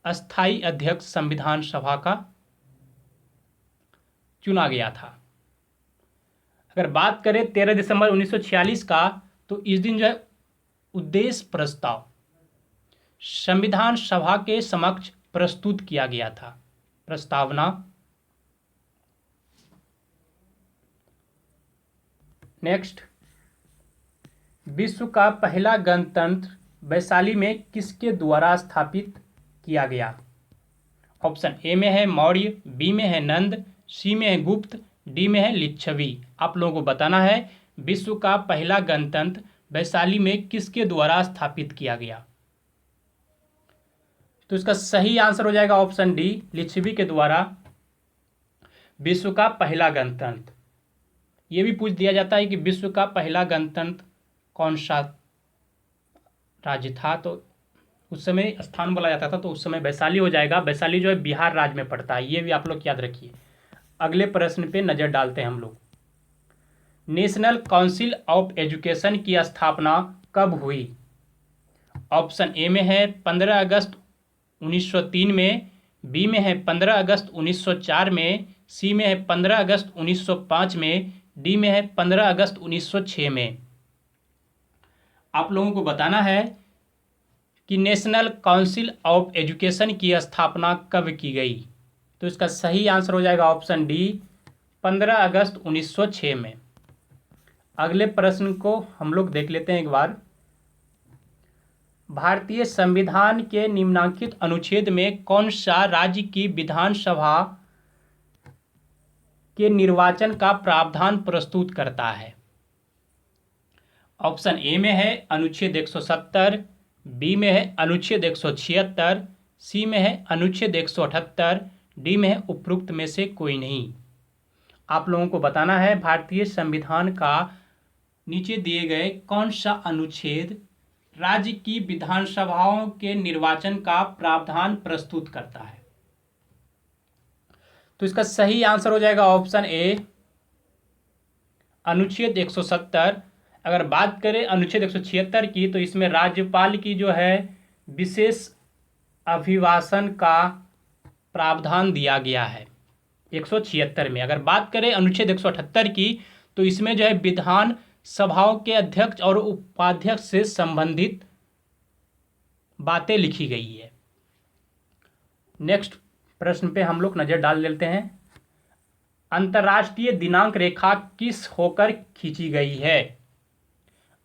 अस्थायी अध्यक्ष संविधान सभा का चुना गया था। अगर बात करें 13 दिसंबर 1946 का, तो इस दिन जो है उद्देश्य प्रस्ताव संविधान सभा के समक्ष प्रस्तुत किया गया था। प्रस्तावना। नेक्स्ट, विश्व का पहला गणतंत्र वैशाली में किसके द्वारा स्थापित किया गया? ऑप्शन ए में है मौर्य, बी में है नंद, सी में है गुप्त, डी में है लिच्छवी। आप लोगों को बताना है विश्व का पहला गणतंत्र वैशाली में किसके द्वारा स्थापित किया गया। तो इसका सही आंसर हो जाएगा ऑप्शन डी, लिच्छवी के द्वारा विश्व का पहला गणतंत्र। यह भी पूछ दिया जाता है कि विश्व का पहला गणतंत्र कौन सा राज्य था, तो उस समय स्थान बोला जाता था, तो उस समय वैशाली हो जाएगा। वैशाली जो है बिहार राज्य में पड़ता है, ये भी आप लोग याद रखिए। अगले प्रश्न पे नजर डालते हैं हम लोग। नेशनल काउंसिल ऑफ एजुकेशन की स्थापना कब हुई? ऑप्शन ए में है 15 अगस्त 1903 में, बी में है 15 अगस्त 1904 में, सी में है 15 अगस्त 1905 में, डी में है 15 अगस्त 1906 में। आप लोगों को बताना है कि नेशनल काउंसिल ऑफ एजुकेशन की स्थापना कब की गई। तो इसका सही आंसर हो जाएगा ऑप्शन डी, 15 अगस्त 1906 में। अगले प्रश्न को हम लोग देख लेते हैं एक बार। भारतीय संविधान के निम्नलिखित अनुच्छेद में कौन सा राज्य की विधानसभा के निर्वाचन का प्रावधान प्रस्तुत करता है? ऑप्शन ए में है अनुच्छेद 170, बी में है अनुच्छेद 176, सी में है अनुच्छेद 178, डी में है उपरोक्त में से कोई नहीं। आप लोगों को बताना है भारतीय संविधान का नीचे दिए गए कौन सा अनुच्छेद राज्य की विधानसभाओं के निर्वाचन का प्रावधान प्रस्तुत करता है। तो इसका सही आंसर हो जाएगा ऑप्शन ए, अनुच्छेद 170। अगर बात करें अनुच्छेद 176 की, तो इसमें राज्यपाल की जो है विशेष अभिभाषण का प्रावधान दिया गया है 176 में। अगर बात करें अनुच्छेद 178 की, तो इसमें जो है विधान सभाओं के अध्यक्ष और उपाध्यक्ष से संबंधित बातें लिखी गई है। नेक्स्ट प्रश्न पे हम लोग नजर डाल लेते हैं। अंतर्राष्ट्रीय दिनांक रेखा किस होकर खींची गई है?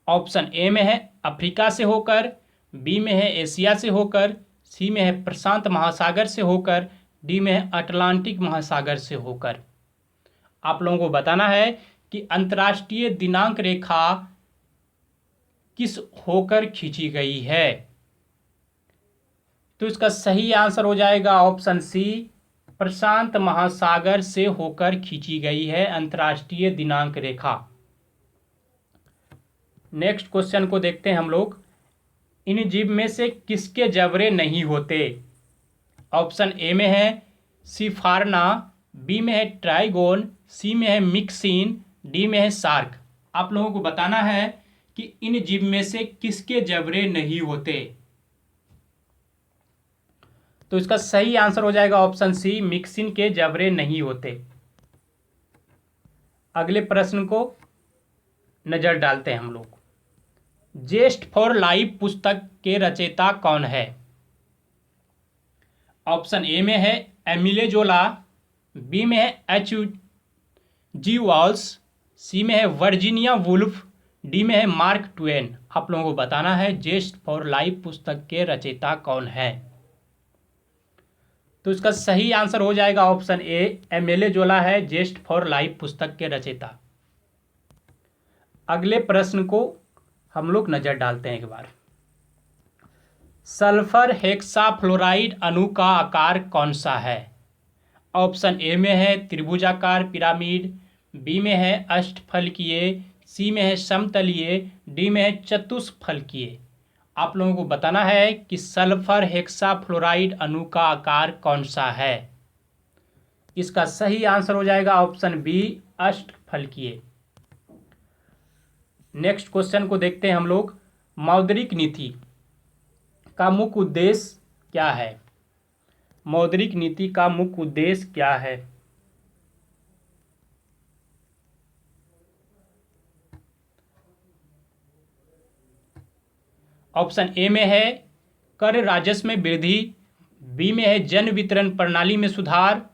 ऑप्शन ए में है अफ्रीका से होकर, बी में है एशिया से होकर, सी में है प्रशांत महासागर से होकर, डी में है अटलांटिक महासागर से होकर। आप लोगों को बताना है कि अंतर्राष्ट्रीय दिनांक रेखा किस होकर खींची गई है। तो इसका सही आंसर हो जाएगा ऑप्शन सी, प्रशांत महासागर से होकर खींची गई है अंतर्राष्ट्रीय दिनांक रेखा। नेक्स्ट क्वेश्चन को देखते हैं हम लोग। इन जीव में से किसके जबड़े नहीं होते? ऑप्शन ए में है सिफारना, बी में है ट्राइगोन, सी में है मिक्सिन, डी में है शार्क। आप लोगों को बताना है कि इन जीव में से किसके जबड़े नहीं होते। तो इसका सही आंसर हो जाएगा ऑप्शन सी, मिक्सिन के जबड़े नहीं होते। अगले प्रश्न को नजर डालते हैं हम लोग। जेस्ट फॉर लाइफ पुस्तक के रचयिता कौन है? ऑप्शन ए में है एमिले जोला, बी में है एच जी वॉल्स, सी में है वर्जीनिया वुल्फ, डी में है मार्क ट्वेन। आप लोगों को बताना है जेस्ट फॉर लाइफ पुस्तक के रचयिता कौन है। तो इसका सही आंसर हो जाएगा ऑप्शन ए, एमिले जोला है जेस्ट फॉर लाइफ पुस्तक के रचयिता। अगले प्रश्न को हम लोग नजर डालते हैं एक बार। सल्फर हेक्साफ्लोराइड अणु का आकार कौन सा है? ऑप्शन ए में है त्रिभुजाकार पिरामिड, बी में है अष्टफलकीय, सी में है समतलीय, डी में है चतुष्फलकीय। आप लोगों को बताना है कि सल्फर हेक्साफ्लोराइड अणु का आकार कौन सा है। इसका सही आंसर हो जाएगा ऑप्शन बी, अष्टफलकीय। नेक्स्ट क्वेश्चन को देखते हैं हम लोग। मौद्रिक नीति का मुख्य उद्देश्य क्या है? मौद्रिक नीति का मुख्य उद्देश्य क्या है? ऑप्शन ए में है कर राजस्व में वृद्धि, बी में है जन वितरण प्रणाली में सुधार,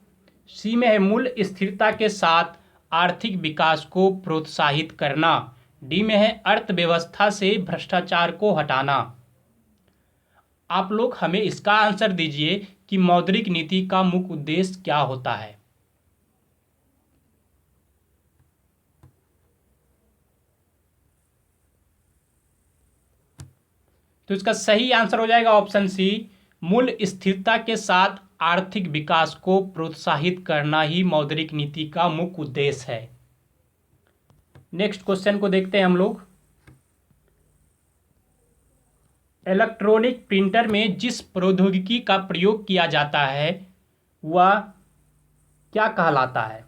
सी में है मूल्य स्थिरता के साथ आर्थिक विकास को प्रोत्साहित करना, डी में है अर्थव्यवस्था से भ्रष्टाचार को हटाना। आप लोग हमें इसका आंसर दीजिए कि मौद्रिक नीति का मुख्य उद्देश्य क्या होता है। तो इसका सही आंसर हो जाएगा ऑप्शन सी, मूल्य स्थिरता के साथ आर्थिक विकास को प्रोत्साहित करना ही मौद्रिक नीति का मुख्य उद्देश्य है। नेक्स्ट क्वेश्चन को देखते हैं हम लोग। इलेक्ट्रॉनिक प्रिंटर में जिस प्रौद्योगिकी का प्रयोग किया जाता है वह क्या कहलाता है?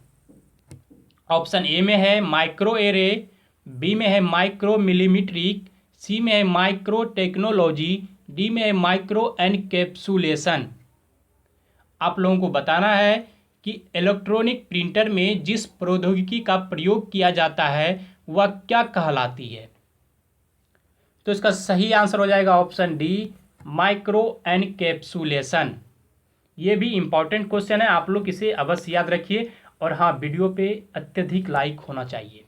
ऑप्शन ए में है माइक्रो एरे, बी में है माइक्रो मिलीमीट्रिक, सी में है माइक्रो टेक्नोलॉजी, डी में है माइक्रो एनकैप्सुलेशन। आप लोगों को बताना है कि इलेक्ट्रॉनिक प्रिंटर में जिस प्रौद्योगिकी का प्रयोग किया जाता है वह क्या कहलाती है। तो इसका सही आंसर हो जाएगा ऑप्शन डी, माइक्रो एनकैप्सुलेशन। ये भी इंपॉर्टेंट क्वेश्चन है, आप लोग इसे अवश्य याद रखिए। और हाँ, वीडियो पे अत्यधिक लाइक होना चाहिए।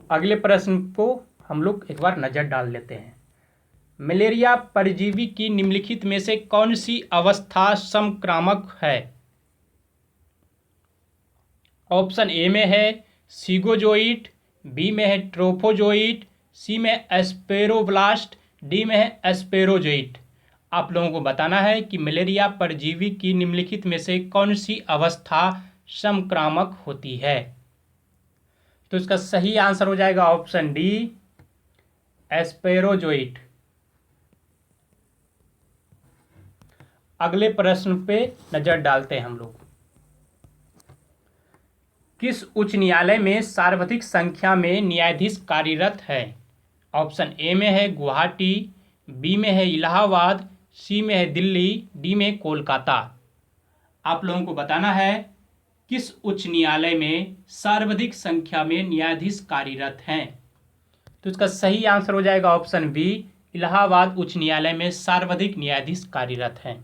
अगले प्रश्न को हम लोग एक बार नजर डाल लेते हैं। मलेरिया परजीवी की निम्नलिखित में से कौन सी अवस्था संक्रामक है? ऑप्शन ए में है सीगोजोइट, बी में है ट्रोफोजोइट, सी में एस्पेरोब्लास्ट, डी में है एस्पेरोजोइट। आप लोगों को बताना है कि मलेरिया परजीवी की निम्नलिखित में से कौन सी अवस्था संक्रामक होती है। तो इसका सही आंसर हो जाएगा ऑप्शन डी, एस्पेरोजोइट। अगले प्रश्न पे नजर डालते हैं हम लोग। किस उच्च न्यायालय में सर्वाधिक संख्या में न्यायाधीश कार्यरत है? ऑप्शन ए में है गुवाहाटी, बी में है इलाहाबाद, सी में है दिल्ली, डी में कोलकाता। आप लोगों को बताना है किस उच्च न्यायालय में सर्वाधिक संख्या में न्यायाधीश कार्यरत हैं। तो इसका सही आंसर हो जाएगा ऑप्शन बी, इलाहाबाद उच्च न्यायालय में सर्वाधिक न्यायाधीश कार्यरत हैं।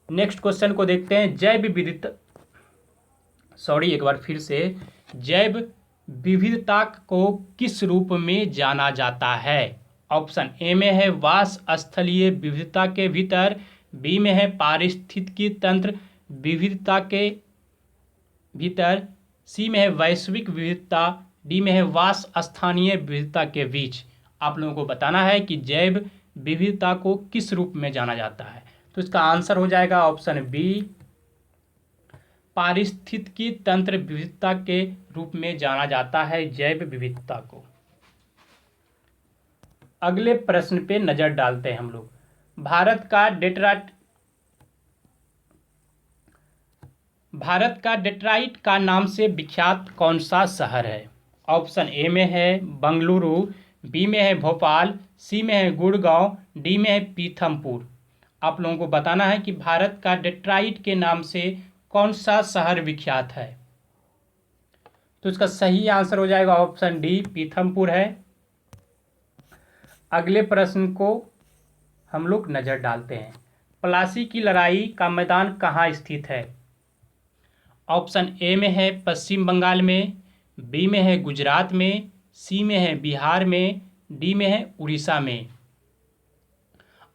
नेक्स्ट क्वेश्चन को देखते हैं। जैव विविधता को किस रूप में जाना जाता है? ऑप्शन ए में है वासस्थलीय विविधता के भीतर, बी में है पारिस्थितिकी तंत्र विविधता के भीतर, सी में है वैश्विक विविधता, डी में है वासस्थानीय विविधता के बीच। आप लोगों को बताना है कि जैव विविधता को किस रूप में जाना जाता है। तो इसका आंसर हो जाएगा ऑप्शन बी, पारिस्थितिकी तंत्र विविधता के रूप में जाना जाता है जैव विविधता को। अगले प्रश्न पे नजर डालते हैं हम लोग। भारत का डेट्राइट का नाम से विख्यात कौन सा शहर है? ऑप्शन ए में है बंगलुरु, बी में है भोपाल, सी में है गुड़गांव, डी में है पीथमपुर। आप लोगों को बताना है कि भारत का डेट्राइट के नाम से कौन सा शहर विख्यात है। तो इसका सही आंसर हो जाएगा ऑप्शन डी, पीथमपुर है। अगले प्रश्न को हम लोग नजर डालते हैं। प्लासी की लड़ाई का मैदान कहाँ स्थित है। ऑप्शन ए में है पश्चिम बंगाल में, बी में है गुजरात में, सी में है बिहार में, डी में है उड़ीसा में।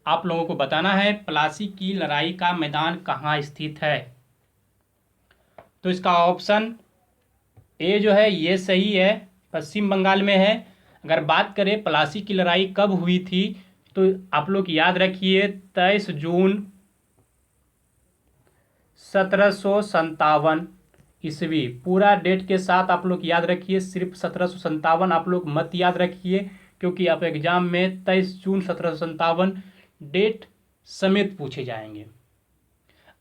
आप लोगों को बताना है प्लासी की लड़ाई का मैदान कहाँ स्थित है। तो इसका ऑप्शन ए जो है ये सही है, पश्चिम बंगाल में है। अगर बात करें प्लासी की लड़ाई कब हुई थी, तो आप लोग याद रखिए 23 जून 1757 ईस्वी। पूरा डेट के साथ आप लोग याद रखिए, सिर्फ 1757 आप लोग मत याद रखिए, क्योंकि आप एग्जाम में 23 जून 1757 डेट समेत पूछे जाएंगे।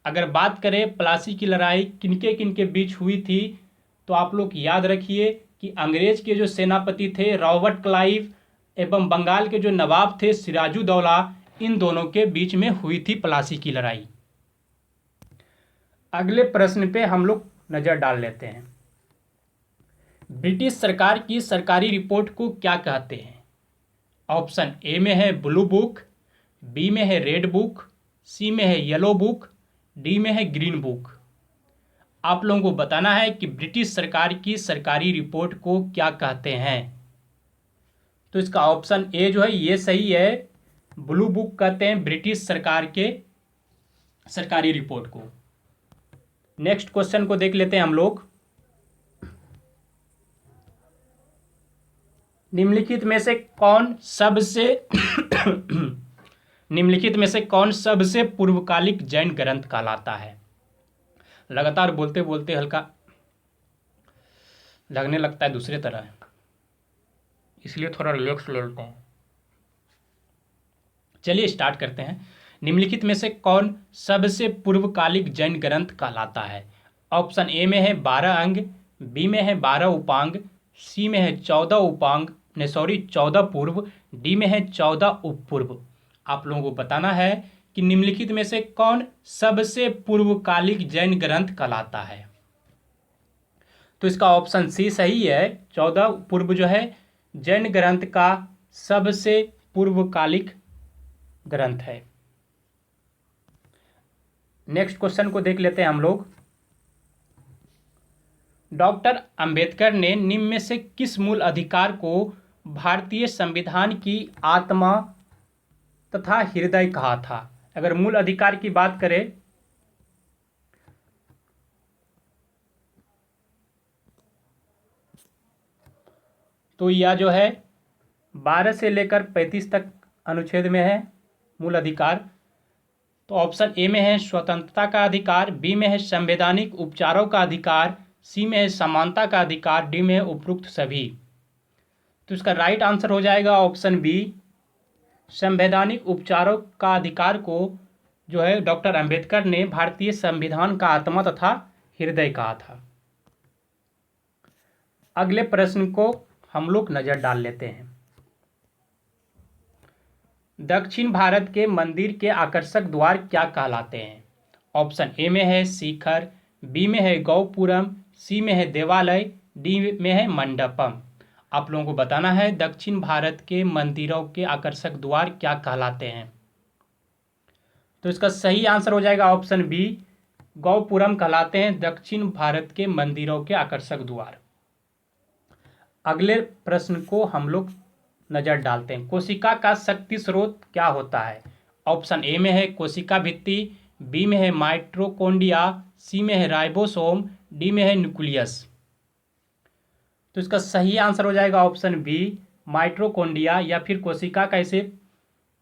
अगर बात करें प्लासी की लड़ाई किनके किनके बीच हुई थी, तो आप लोग याद रखिए कि अंग्रेज के जो सेनापति थे रॉबर्ट क्लाइव एवं बंगाल के जो नवाब थे सिराजुद्दौला, इन दोनों के बीच में हुई थी प्लासी की लड़ाई। अगले प्रश्न पे हम लोग नजर डाल लेते हैं। ब्रिटिश सरकार की सरकारी रिपोर्ट को क्या कहते हैं। ऑप्शन ए में है ब्लू बुक, बी में है रेड बुक, सी में है येलो बुक, डी में है ग्रीन बुक। आप लोगों को बताना है कि ब्रिटिश सरकार की सरकारी रिपोर्ट को क्या कहते हैं। तो इसका ऑप्शन ए जो है ये सही है, ब्लू बुक कहते हैं ब्रिटिश सरकार के सरकारी रिपोर्ट को। नेक्स्ट क्वेश्चन को देख लेते हैं हम लोग। निम्नलिखित में से कौन सबसे पूर्वकालिक जैन ग्रंथ कहलाता है। लगातार बोलते बोलते हल्का लगने लगता है दूसरे तरह, इसलिए थोड़ा रिलैक्स ले लेते हैं। चलिए स्टार्ट करते हैं। निम्नलिखित में से कौन सबसे पूर्वकालिक जैन ग्रंथ कहलाता है। ऑप्शन ए में है 12 अंग, बी में है 12 उपांग, सी में है 14 पूर्व, डी में है 14 उपपूर्व। आप लोगों को बताना है कि निम्नलिखित में से कौन सबसे पूर्वकालिक जैन ग्रंथ कहलाता है। तो इसका ऑप्शन सी सही है, 14 पूर्व जो है जैन ग्रंथ का सबसे पूर्वकालिक ग्रंथ है। नेक्स्ट क्वेश्चन को देख लेते हैं हम लोग। डॉक्टर अंबेडकर ने निम्न में से किस मूल अधिकार को भारतीय संविधान की आत्मा तथा हृदय कहा था। अगर मूल अधिकार की बात करें तो यह जो है 12 से लेकर 35 तक अनुच्छेद में है मूल अधिकार। तो ऑप्शन ए में है स्वतंत्रता का अधिकार, बी में है संवैधानिक उपचारों का अधिकार, सी में है समानता का अधिकार, डी में है उपरोक्त सभी। तो इसका राइट आंसर हो जाएगा ऑप्शन बी, संवैधानिक उपचारों का अधिकार को जो है डॉक्टर अंबेडकर ने भारतीय संविधान का आत्मा तथा हृदय कहा था। अगले प्रश्न को हम लोग नजर डाल लेते हैं। दक्षिण भारत के मंदिर के आकर्षक द्वार क्या कहलाते हैं। ऑप्शन ए में है शिखर, बी में है गौपुरम, सी में है देवालय, डी में है मंडपम। आप लोगों को बताना है दक्षिण भारत के मंदिरों के आकर्षक द्वार क्या कहलाते हैं। तो इसका सही आंसर हो जाएगा ऑप्शन बी, गौपुरम कहलाते हैं दक्षिण भारत के मंदिरों के आकर्षक द्वार। अगले प्रश्न को हम लोग नजर डालते हैं। कोशिका का शक्ति स्रोत क्या होता है। ऑप्शन ए में है कोशिका भित्ति, बी में है माइटोकॉन्ड्रिया, सी में है राइबोसोम, डी में है न्यूक्लियस। तो इसका सही आंसर हो जाएगा ऑप्शन बी, माइटोकॉन्ड्रिया, या फिर कोशिका का इसे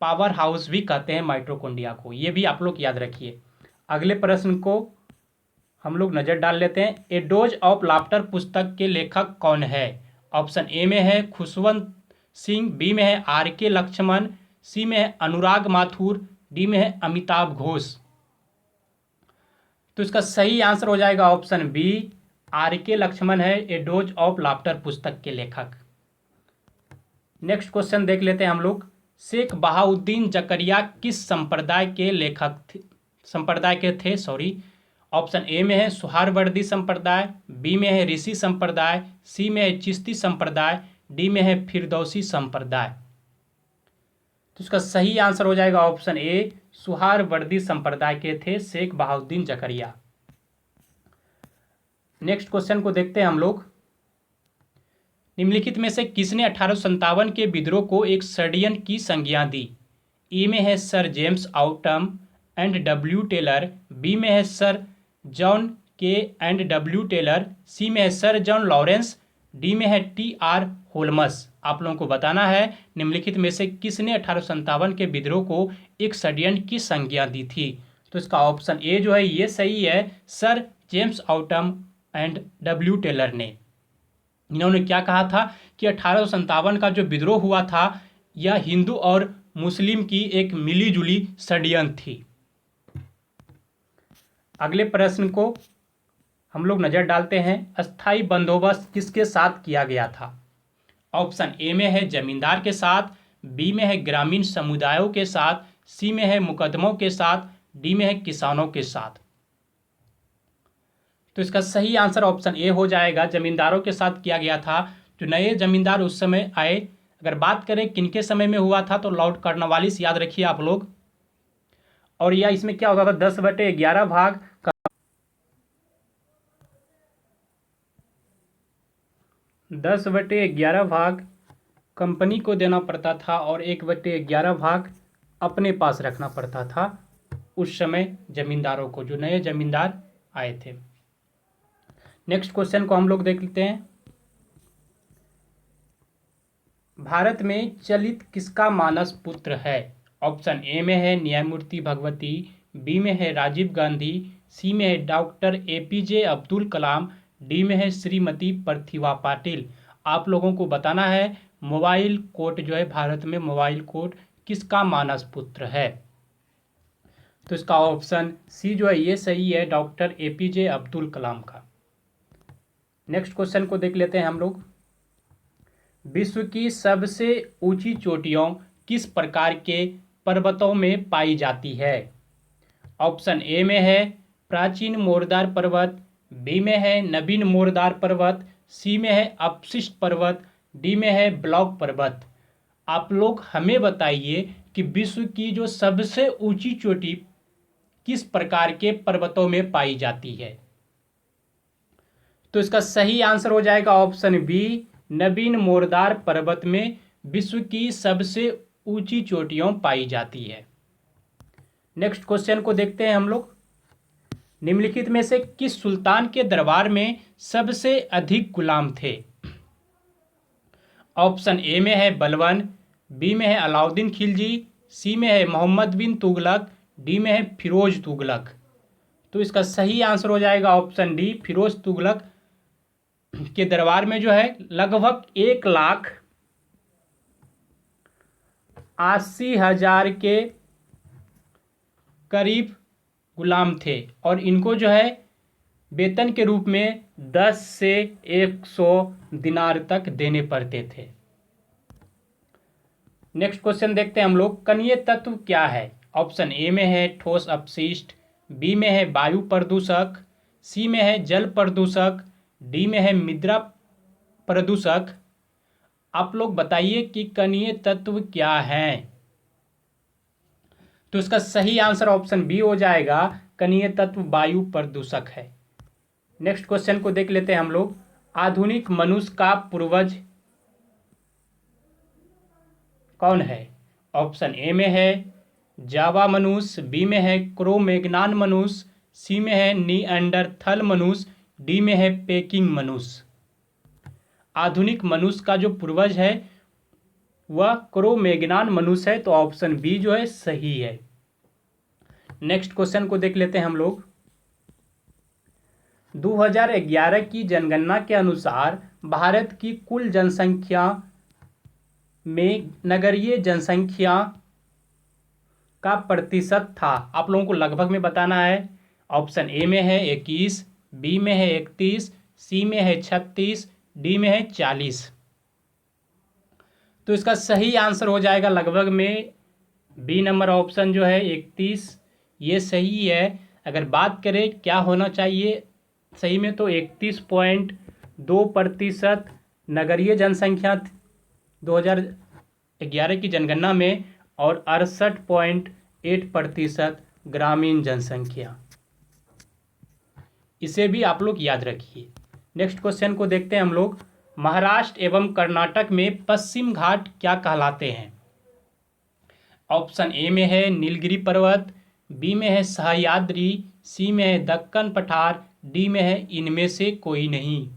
पावर हाउस भी कहते हैं माइटोकॉन्ड्रिया को, ये भी आप लोग याद रखिए। अगले प्रश्न को हम लोग नजर डाल लेते हैं। ए डोज ऑफ लाफ्टर पुस्तक के लेखक कौन है। ऑप्शन ए में है खुशवंत सिंह, बी में है आर के लक्ष्मण, सी में है अनुराग माथुर, डी में है अमिताभ घोष। तो इसका सही आंसर हो जाएगा ऑप्शन बी, आर के लक्ष्मण है ए डोज ऑफ लाफ्टर पुस्तक के लेखक। नेक्स्ट क्वेश्चन देख लेते हैं हम लोग। शेख बहाउद्दीन जकरिया किस संप्रदाय के थे। ऑप्शन ए में है सुहारवर्दी संप्रदाय, बी में है ऋषि संप्रदाय, सी में है चिश्ती संप्रदाय, डी में है फिरदौसी संप्रदाय। तो इसका सही आंसर हो जाएगा ऑप्शन ए, सुहारवर्दी संप्रदाय के थे शेख बहाउद्दीन जकरिया। नेक्स्ट क्वेश्चन को देखते हैं हम लोग। निम्नलिखित में से किसने 1857 के विद्रोह को एक षड्यंत्र की संज्ञा दी। ए में है sir James Outram and W Taylor, B में है sir John Kaye and W Taylor, C में है सर जॉन लॉरेंस, डी में है टी आर होल्मस। आप लोगों को बताना है निम्नलिखित में से किसने 1857 के विद्रोह को एक षड्यंत्र की संज्ञा दी थी। तो इसका ऑप्शन ए जो है ये सही है, sir James Outram and W Taylor ने। इन्होंने क्या कहा था कि 1857 का जो विद्रोह हुआ था यह हिंदू और मुस्लिम की एक मिलीजुली षड्यंत्र थी। अगले प्रश्न को हम लोग नजर डालते हैं। अस्थाई बंदोबस्त किसके साथ किया गया था। ऑप्शन ए में है जमींदार के साथ, बी में है ग्रामीण समुदायों के साथ, सी में है मुकदमों के साथ, डी में है किसानों के साथ। तो इसका सही आंसर ऑप्शन ए हो जाएगा, जमींदारों के साथ किया गया था। जो नए जमींदार उस समय आए, अगर बात करें किनके समय में हुआ था तो लॉर्ड कॉर्नवालिस, याद रखिए आप लोग। और यह इसमें क्या होता था, 10/11 भाग 10/11 भाग कंपनी को देना पड़ता था और 1/11 भाग अपने पास रखना पड़ता था उस समय जमींदारों को, जो नए जमींदार आए थे। नेक्स्ट क्वेश्चन को हम लोग देख लेते हैं। भारत में चलित किसका मानस पुत्र है। ऑप्शन ए में है न्यायमूर्ति भगवती, बी में है राजीव गांधी, सी में है doctor APJ Abdul Kalam, D में है श्रीमती प्रतिभा पाटिल। आप लोगों को बताना है मोबाइल कोर्ट जो है भारत में, मोबाइल कोर्ट किसका मानस पुत्र है। तो इसका ऑप्शन सी जो है ये सही है, डॉक्टर APJ अब्दुल कलाम का। नेक्स्ट क्वेश्चन को देख लेते हैं हम लोग। विश्व की सबसे ऊंची चोटियों किस प्रकार के पर्वतों में पाई जाती है। ऑप्शन ए में है प्राचीन मोरदार पर्वत, बी में है नवीन मोरदार पर्वत, सी में है अपशिष्ट पर्वत, डी में है ब्लॉक पर्वत। आप लोग हमें बताइए कि विश्व की जो सबसे ऊंची चोटी किस प्रकार के पर्वतों में पाई जाती है। तो इसका सही आंसर हो जाएगा ऑप्शन बी, नवीन मोरदार पर्वत में विश्व की सबसे ऊंची चोटियों पाई जाती है। नेक्स्ट क्वेश्चन को देखते हैं हम लोग। निम्नलिखित में से किस सुल्तान के दरबार में सबसे अधिक गुलाम थे। ऑप्शन ए में है बलबन, बी में है अलाउद्दीन खिलजी, सी में है मोहम्मद बिन तुगलक, डी में है फिरोज तुगलक। तो इसका सही आंसर हो जाएगा ऑप्शन डी, फिरोज तुगलक के दरबार में जो है लगभग 1,80,000 के करीब गुलाम थे और इनको जो है वेतन के रूप में 10 से 100 दिनार तक देने पड़ते थे। नेक्स्ट क्वेश्चन देखते हैं हम लोग। कणीय तत्व क्या है। ऑप्शन ए में है ठोस अपशिष्ट, बी में है वायु प्रदूषक, सी में है जल प्रदूषक, डी में है मृदा प्रदूषक। आप लोग बताइए कि कणीय तत्व क्या है। तो इसका सही आंसर ऑप्शन बी हो जाएगा, कणीय तत्व वायु प्रदूषक है। नेक्स्ट क्वेश्चन को देख लेते हैं हम लोग। आधुनिक मनुष्य का पूर्वज कौन है। ऑप्शन ए में है जावा मनुष्य, बी में है क्रो-मैग्नान मनुष्य, सी में है निएंडरथल मनुष्य, डी में है पेकिंग मनुष्य। आधुनिक मनुष्य का जो पूर्वज है वह क्रो-मैग्नान मनुष्य है, तो ऑप्शन बी जो है सही है। नेक्स्ट क्वेश्चन को देख लेते हैं हम लोग। 2011 की जनगणना के अनुसार भारत की कुल जनसंख्या में नगरीय जनसंख्या का प्रतिशत था। आप लोगों को लगभग में बताना है। ऑप्शन ए में है 21, बी में है 31, सी में है 36, डी में है 40। तो इसका सही आंसर हो जाएगा लगभग में बी नंबर ऑप्शन जो है 31, ये सही है। अगर बात करें क्या होना चाहिए सही में, तो 31.2% नगरीय जनसंख्या 2011 की जनगणना में, और 68.8% ग्रामीण जनसंख्या। इसे भी आप लोग याद रखिए। नेक्स्ट क्वेश्चन को देखते हैं हम लोग। महाराष्ट्र एवं कर्नाटक में पश्चिम घाट क्या कहलाते हैं? ऑप्शन ए में है नीलगिरी पर्वत, बी में है सह्याद्री, सी में है दक्कन पठार, डी में है इनमें से कोई नहीं।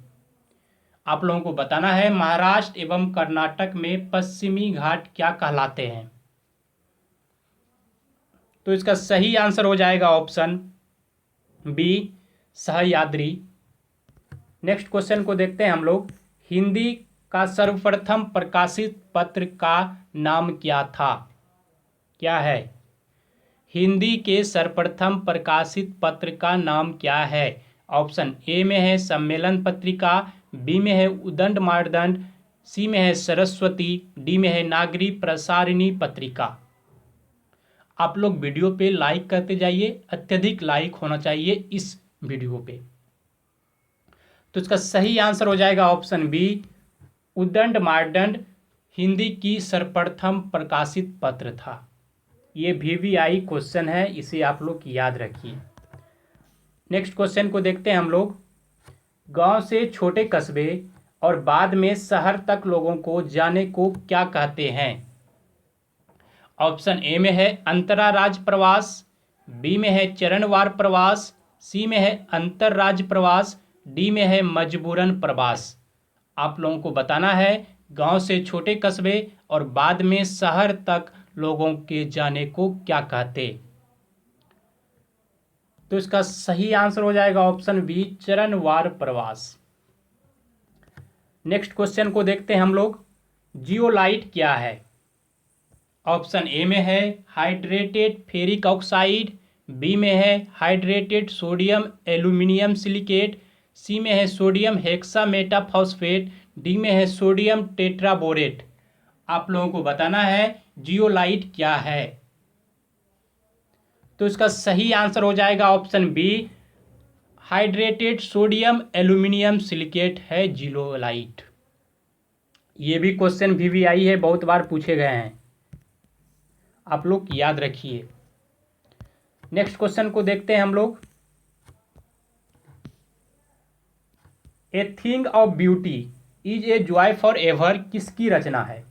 आप लोगों को बताना है महाराष्ट्र एवं कर्नाटक में पश्चिमी घाट क्या कहलाते हैं। तो इसका सही आंसर हो जाएगा option B, Sahyadri. Next question को देखते हैं हम लोग। हिंदी का सर्वप्रथम प्रकाशित पत्र का नाम क्या था? क्या है? हिंदी के सर्वप्रथम प्रकाशित पत्र का नाम क्या है? ऑप्शन ए में है सम्मेलन पत्रिका, बी में है उदंड मानदंड, सी में है सरस्वती, डी में है नागरी प्रसारिणी पत्रिका। आप लोग वीडियो पे लाइक करते जाइए, अत्यधिक लाइक होना चाहिए इस वीडियो पे। तो इसका सही आंसर हो जाएगा ऑप्शन बी, उदंड मानदंड हिंदी की सर्वप्रथम प्रकाशित पत्र था। ये VVI क्वेश्चन है, इसे आप लोग याद रखिए। नेक्स्ट क्वेश्चन को देखते हैं हम लोग। गांव से छोटे कस्बे और बाद में शहर तक लोगों को जाने को क्या कहते हैं? ऑप्शन ए में है अंतर्राज्य प्रवास, बी में है चरणवार प्रवास, सी में है अंतर्राज्य प्रवास, डी में है मजबूरन प्रवास। आप लोगों को बताना है गांव से छोटे कस्बे और बाद में शहर तक लोगों के जाने को क्या कहते। तो इसका सही आंसर हो जाएगा ऑप्शन बी, चरणवार प्रवास। नेक्स्ट क्वेश्चन को देखते हैं हम लोग। जियोलाइट क्या है? ऑप्शन ए में है हाइड्रेटेड फेरिक ऑक्साइड, बी में है हाइड्रेटेड सोडियम एल्यूमिनियम सिलिकेट, सी में है सोडियम हेक्सामेटाफॉस्फेट, डी में है सोडियम टेट्राबोरेट। आप लोगों को बताना है जियोलाइट क्या है। तो इसका सही आंसर हो जाएगा option B, hydrated sodium aluminium silicate है जियोलाइट। ये भी क्वेश्चन VVI है, बहुत बार पूछे गए हैं, आप लोग याद रखिए। नेक्स्ट क्वेश्चन को देखते हैं हम लोग। A thing of beauty is a joy for ever किसकी रचना है?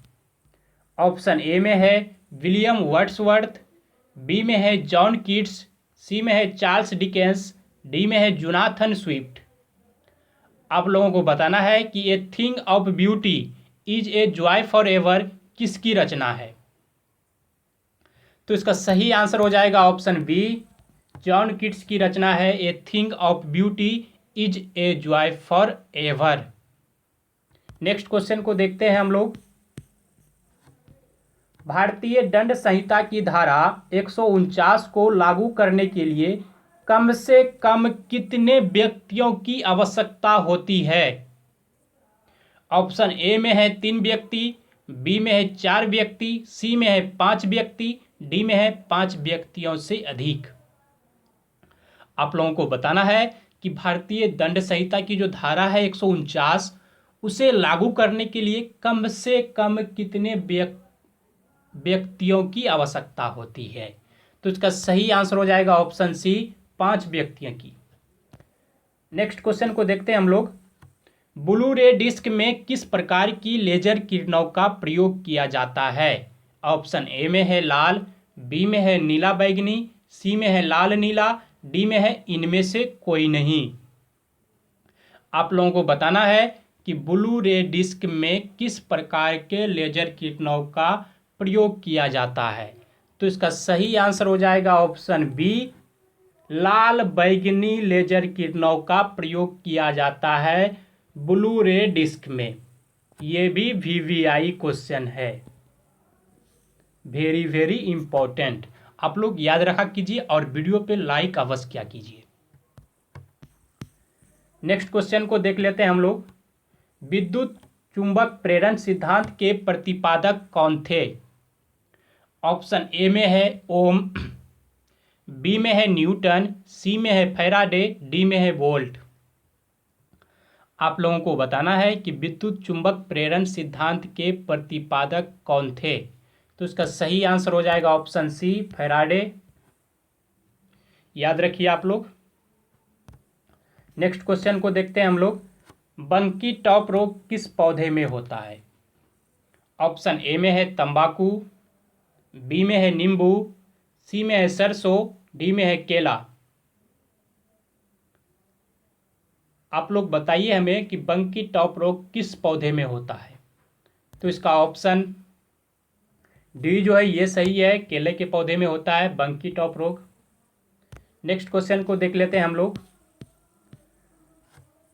ऑप्शन ए में है विलियम वर्ड्सवर्थ, बी में है जॉन कीट्स, सी में है चार्ल्स डिकेंस, डी में है जोनाथन स्विफ्ट। आप लोगों को बताना है कि a thing of beauty is a joy for ever किसकी रचना है। तो इसका सही आंसर हो जाएगा ऑप्शन बी, जॉन कीट्स की रचना है a thing of beauty is a joy for ever. Next question को देखते हैं हम लोग। भारतीय दंड संहिता की धारा 149 को लागू करने के लिए कम से कम कितने व्यक्तियों की आवश्यकता होती है? ऑप्शन ए में है 3 व्यक्ति, बी में है 4 व्यक्ति, सी में है 5 व्यक्ति, डी में है 5 व्यक्तियों से अधिक। आप लोगों को बताना है कि भारतीय दंड संहिता की जो धारा है 149, उसे लागू करने के लिए कम से कम कितने व्यक्तियों की आवश्यकता होती है। तो इसका सही आंसर हो जाएगा ऑप्शन सी, 5 व्यक्तियों की। नेक्स्ट क्वेश्चन को देखते हैं हम लोग। ब्लू रे डिस्क में किस प्रकार की लेजर किरणों का प्रयोग किया जाता है? ऑप्शन ए में है लाल, बी में है नीला बैगनी, सी में है लाल नीला, डी में है इनमें से कोई नहीं। आप लोगों को बताना है कि ब्लू रे डिस्क में किस प्रकार के लेजर किरणों का प्रयोग किया जाता है। तो इसका सही आंसर हो जाएगा ऑप्शन बी, लाल बैगनी लेजर किरणों का प्रयोग किया जाता है ब्लू रे डिस्क में। ये भी VVI क्वेश्चन है, वेरी वेरी इंपॉर्टेंट। आप लोग याद रखा कीजिए और वीडियो पे लाइक अवश्य किया कीजिए। नेक्स्ट क्वेश्चन को देख लेते हैं हम लोग। विद्युत चुंबक प्रेरण सिद्धांत के प्रतिपादक कौन थे? ऑप्शन ए में है ओम, बी में है न्यूटन, सी में है फैराडे, डी में है वोल्ट। आप लोगों को बताना है कि विद्युत चुंबक प्रेरण सिद्धांत के प्रतिपादक कौन थे। तो इसका सही आंसर हो जाएगा ऑप्शन सी, फैराडे। याद रखिए आप लोग। नेक्स्ट क्वेश्चन को देखते हैं हम लोग। बंकी टॉप रोग किस पौधे में होता है? ऑप्शन ए में है तंबाकू, बी में है नींबू, सी में है सरसों, डी में है केला। आप लोग बताइए हमें कि बंकी टॉप रोग किस पौधे में होता है। तो इसका ऑप्शन डी जो है ये सही है, केले के पौधे में होता है बंकी टॉप रोग। नेक्स्ट क्वेश्चन को देख लेते हैं हम लोग।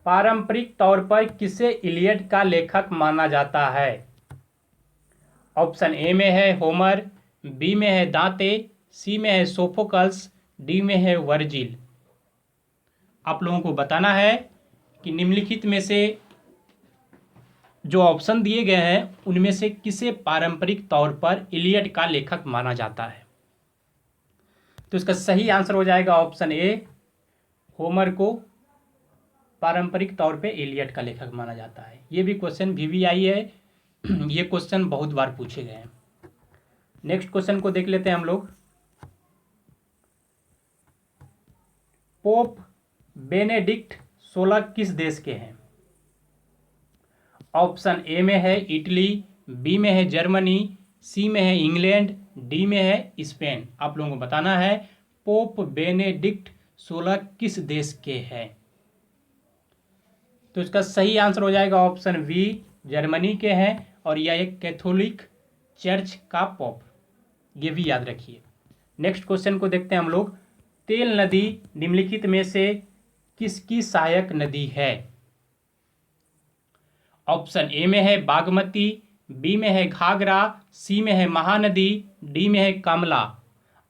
पारंपरिक तौर पर किसे इलियड का लेखक माना जाता है? ऑप्शन ए में है होमर, बी में है दांते, सी में है सोफोकल्स, डी में है वर्जिल। आप लोगों को बताना है कि निम्नलिखित में से जो ऑप्शन दिए गए हैं उनमें से किसे पारंपरिक तौर पर इलियड का लेखक माना जाता है। तो इसका सही आंसर हो जाएगा ऑप्शन ए, होमर को पारंपरिक तौर पे इलियड का लेखक माना जाता है। ये भी क्वेश्चन VVI है, ये क्वेश्चन बहुत बार पूछे गए हैं। नेक्स्ट क्वेश्चन को देख लेते हैं हम लोग। पोप बेनेडिक्ट 16 किस देश के हैं? ऑप्शन ए में है इटली, बी में है जर्मनी, सी में है इंग्लैंड, डी में है स्पेन। आप लोगों को बताना है पोप बेनेडिक्ट 16 किस देश के हैं। तो इसका सही आंसर हो जाएगा ऑप्शन बी, जर्मनी के हैं और यह एक कैथोलिक चर्च का पोप। ये भी याद रखिए। नेक्स्ट क्वेश्चन को देखते हैं हम लोग। तेल नदी निम्नलिखित में से किसकी सहायक नदी है? ऑप्शन ए में है बागमती, बी में है घाघरा, सी में है महानदी, डी में है कमला।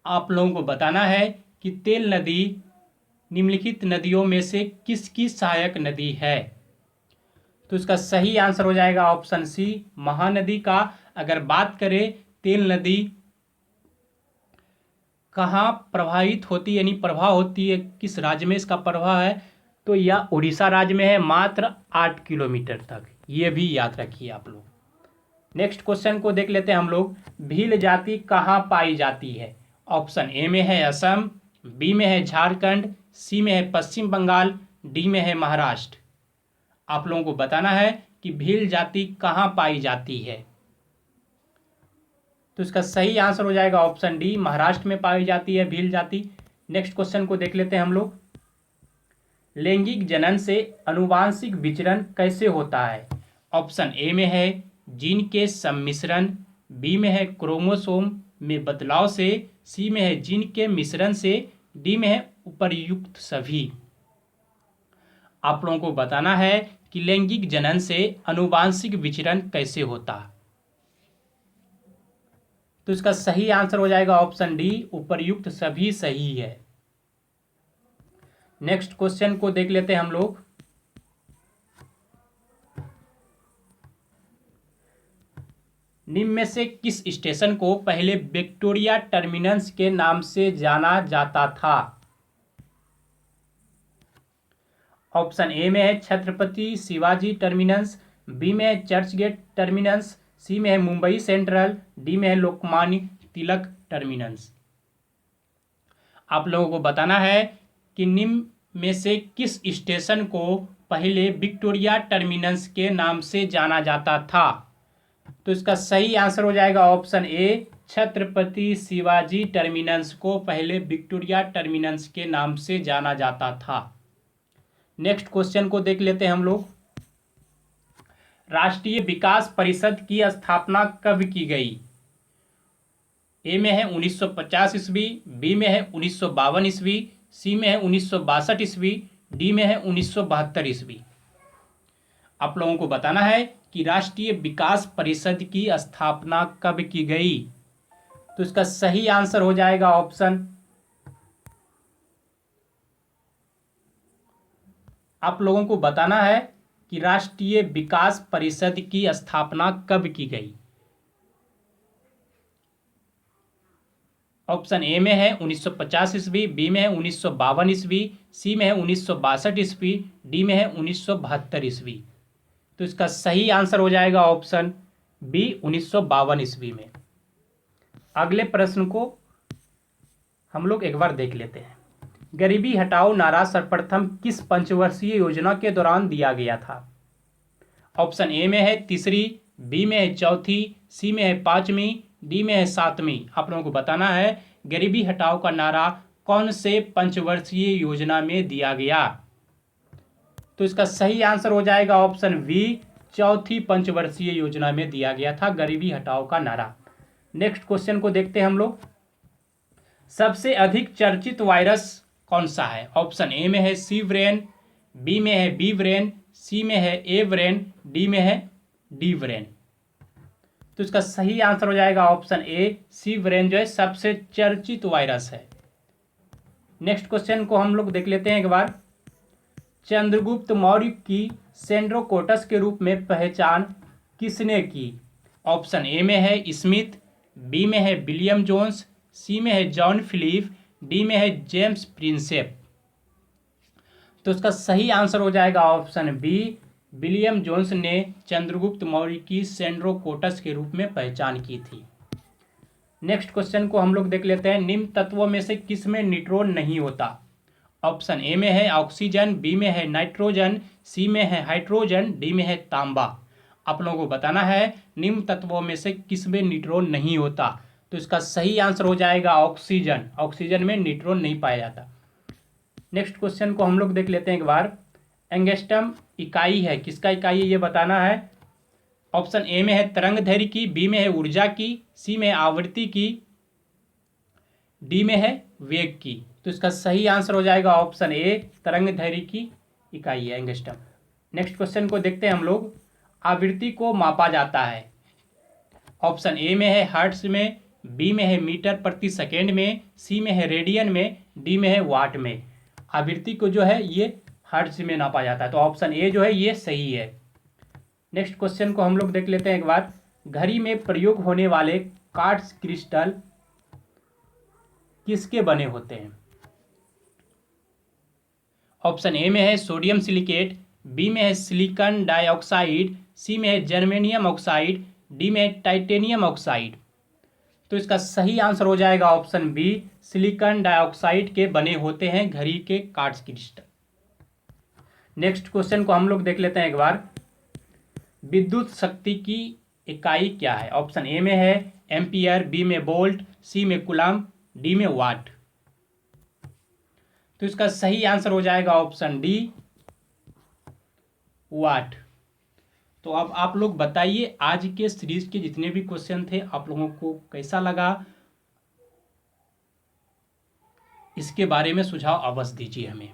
आप लोगों को बताना है कि तेल नदी निम्नलिखित नदियों में से किसकी सहायक नदी है। तो इसका सही आंसर हो जाएगा ऑप्शन सी, महानदी का। अगर बात करें तेल नदी कहाँ प्रभावित होती है, यानी प्रभाव होती है, किस राज्य में इसका प्रभाव है, तो यह उड़ीसा राज्य में है, मात्र 8 किलोमीटर तक। ये भी याद रखिए आप लोग। नेक्स्ट क्वेश्चन को देख लेते हैं हम लोग। भील जाति कहाँ पाई जाती है? ऑप्शन ए में है असम, बी में है झारखंड, सी में है पश्चिम बंगाल, डी में है महाराष्ट्र। आप लोगों को बताना है कि भील जाति कहाँ पाई जाती है। तो इसका सही आंसर हो जाएगा ऑप्शन डी, महाराष्ट्र में पाई जाती है भील जाति। नेक्स्ट क्वेश्चन को देख लेते हैं हम लोग। लैंगिक जनन से आनुवांशिक विचरण कैसे होता है? ऑप्शन ए में है जीन के सम्मिश्रण, बी में है क्रोमोसोम में बदलाव से, सी में है जीन के मिश्रण से, डी में है उपर्युक्त सभी। आप लोगों को बताना है कि लैंगिक जनन से आनुवांशिक विचरण कैसे होता। तो इसका सही आंसर हो जाएगा ऑप्शन डी, उपर्युक्त सभी सही है। नेक्स्ट क्वेश्चन को देख लेते हैं हम लोग। निम्न में से किस स्टेशन को पहले विक्टोरिया टर्मिनस के नाम से जाना जाता था? ऑप्शन ए में है छत्रपति शिवाजी टर्मिनस, बी में है चर्चगेट टर्मिनस, सी में है मुंबई सेंट्रल, डी में है लोकमान्य तिलक टर्मिनस। आप लोगों को बताना है कि निम्न में से किस स्टेशन को पहले विक्टोरिया टर्मिनस के नाम से जाना जाता था। तो इसका सही आंसर हो जाएगा option A, Chhatrapati Shivaji terminus को पहले विक्टोरिया टर्मिनस के नाम से जाना जाता था। नेक्स्ट क्वेश्चन को देख लेते हैं हम लोग। राष्ट्रीय विकास परिषद की स्थापना कब की गई? ए में है 1950 ईस्वी, बी में है 1952 ईस्वी, सी में है 1962 ईस्वी, डी में है 1972 ईस्वी। आप लोगों को बताना है कि राष्ट्रीय विकास परिषद की स्थापना कब की गई। तो इसका सही आंसर हो जाएगा ऑप्शन, आप लोगों को बताना है कि राष्ट्रीय विकास परिषद की स्थापना कब की गई? ऑप्शन ए में है 1950 ईस्वी, बी में है 1952 ईस्वी, सी में है 1962 ईस्वी, डी में है 1972 ईस्वी। तो इसका सही आंसर हो जाएगा ऑप्शन बी 1952 ईस्वी में। अगले प्रश्न को हम लोग एक बार देख लेते हैं। गरीबी हटाओ नारा सर्वप्रथम किस पंचवर्षीय योजना के दौरान दिया गया था? ऑप्शन ए में है तीसरी, बी में है चौथी, सी में है पांचवी, डी में है सातवीं। आप लोगों को बताना है गरीबी हटाओ का नारा कौन से पंचवर्षीय योजना में दिया गया। तो इसका सही आंसर हो जाएगा ऑप्शन बी, चौथी पंचवर्षीय योजना में दिया गया था गरीबी हटाओ का नारा। नेक्स्ट क्वेश्चन को देखते हैं हम लोग। सबसे अधिक चर्चित वायरस कौन सा है? ऑप्शन ए में है सी ब्रेन, बी में है बी ब्रेन, सी में है ए ब्रेन, डी में है डी ब्रेन। तो इसका सही आंसर हो जाएगा ऑप्शन ए, सी ब्रेन जो है सबसे चर्चित वायरस है। नेक्स्ट क्वेश्चन को हम लोग देख लेते हैं एक बार। चंद्रगुप्त मौर्य की सेंड्रोकोटस के रूप में पहचान किसने की? ऑप्शन ए में है स्मिथ, बी में है विलियम जोन्स, सी में है जॉन फिलिप, डी में है जेम्स प्रिंसेप। तो इसका सही आंसर हो जाएगा ऑप्शन बी, विलियम जोन्स ने चंद्रगुप्त मौर्य की सेंड्रोकोटस के रूप में पहचान की थी। नेक्स्ट क्वेश्चन को हम लोग देख लेते हैं। निम्न तत्वों में से किसमें न्यूट्रॉन नहीं होता? ऑप्शन ए में है ऑक्सीजन, बी में है नाइट्रोजन, सी में है हाइड्रोजन, डी में है तांबा। आप लोगों को बताना है निम्न तत्वों में से किसमें न्यूट्रॉन नहीं होता। तो इसका सही आंसर हो जाएगा ऑक्सीजन। ऑक्सीजन में न्यूट्रॉन नहीं पाया जाता। नेक्स्ट क्वेश्चन को हम लोग देख लेते हैं एक बार। एंगस्ट्रम इकाई है, किसका इकाई है ये बताना है। ऑप्शन ए में है तरंग दैर्घ्य की, बी में है ऊर्जा की, सी में आवृत्ति की, डी में है वेग की। तो इसका सही आंसर हो जाएगा ऑप्शन ए, तरंग दैर्घ्य की इकाई है एंगस्ट्रम। नेक्स्ट क्वेश्चन को देखते हैं हम लोग। आवृत्ति को मापा जाता है। ऑप्शन ए में है हर्ट्ज में, बी में है मीटर प्रति सेकेंड में, सी में है रेडियन में, डी में है वाट में। आवृत्ति को जो है ये हर्ट्ज में नापा जाता है। तो ऑप्शन ए जो है ये सही है। नेक्स्ट क्वेश्चन को हम लोग देख लेते हैं एक बार। घड़ी में प्रयोग होने वाले क्वार्ट्ज क्रिस्टल किसके बने होते हैं? ऑप्शन ए में है सोडियम सिलिकेट, बी में है सिलिकॉन डाइऑक्साइड, सी में है जर्मेनियम ऑक्साइड, डी में है टाइटेनियम ऑक्साइड। तो इसका सही आंसर हो जाएगा ऑप्शन बी, सिलिकॉन डाइऑक्साइड के बने होते हैं घड़ी के क्वार्ट्ज क्रिस्टल। नेक्स्ट क्वेश्चन को हम लोग देख लेते हैं एक बार। विद्युत शक्ति की इकाई क्या है? ऑप्शन ए में है एम्पियर, बी में वोल्ट, सी में कूलम, डी में वाट। तो इसका सही आंसर हो जाएगा ऑप्शन डी, वाट। तो अब आप लोग बताइए आज के सीरीज के जितने भी क्वेश्चन थे आप लोगों को कैसा लगा, इसके बारे में सुझाव अवश्य दीजिए हमें।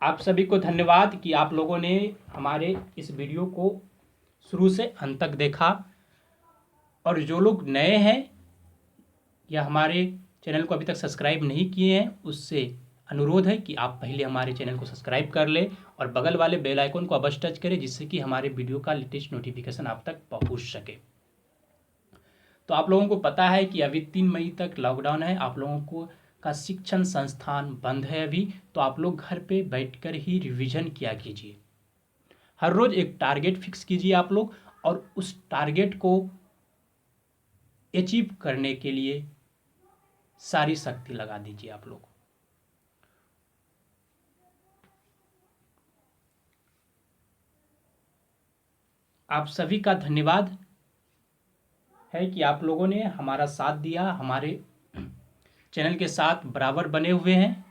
आप सभी को धन्यवाद कि आप लोगों ने हमारे इस वीडियो को शुरू से अंत तक देखा। और जो लोग नए हैं या हमारे चैनल को अभी तक सब्सक्राइब नहीं किए हैं, उससे अनुरोध है कि आप पहले हमारे चैनल को सब्सक्राइब कर लें और बगल वाले बेल आइकन को अवश्य टच करें, जिससे कि हमारे वीडियो का लेटेस्ट नोटिफिकेशन आप तक पहुंच सके। तो आप लोगों को पता है कि अभी 3 मई तक लॉकडाउन है। आप लोगों को का शिक्षण संस्थान बंद है अभी, तो आप लोग घर पे बैठकर ही रिवीजन किया कीजिए। हर रोज एक टारगेट फिक्स कीजिए आप लोग, और उस टारगेट को अचीव करने के लिए सारी शक्ति लगा दीजिए आप लोग। आप सभी का धन्यवाद है कि आप लोगों ने हमारा साथ दिया, हमारे चैनल के साथ बराबर बने हुए हैं,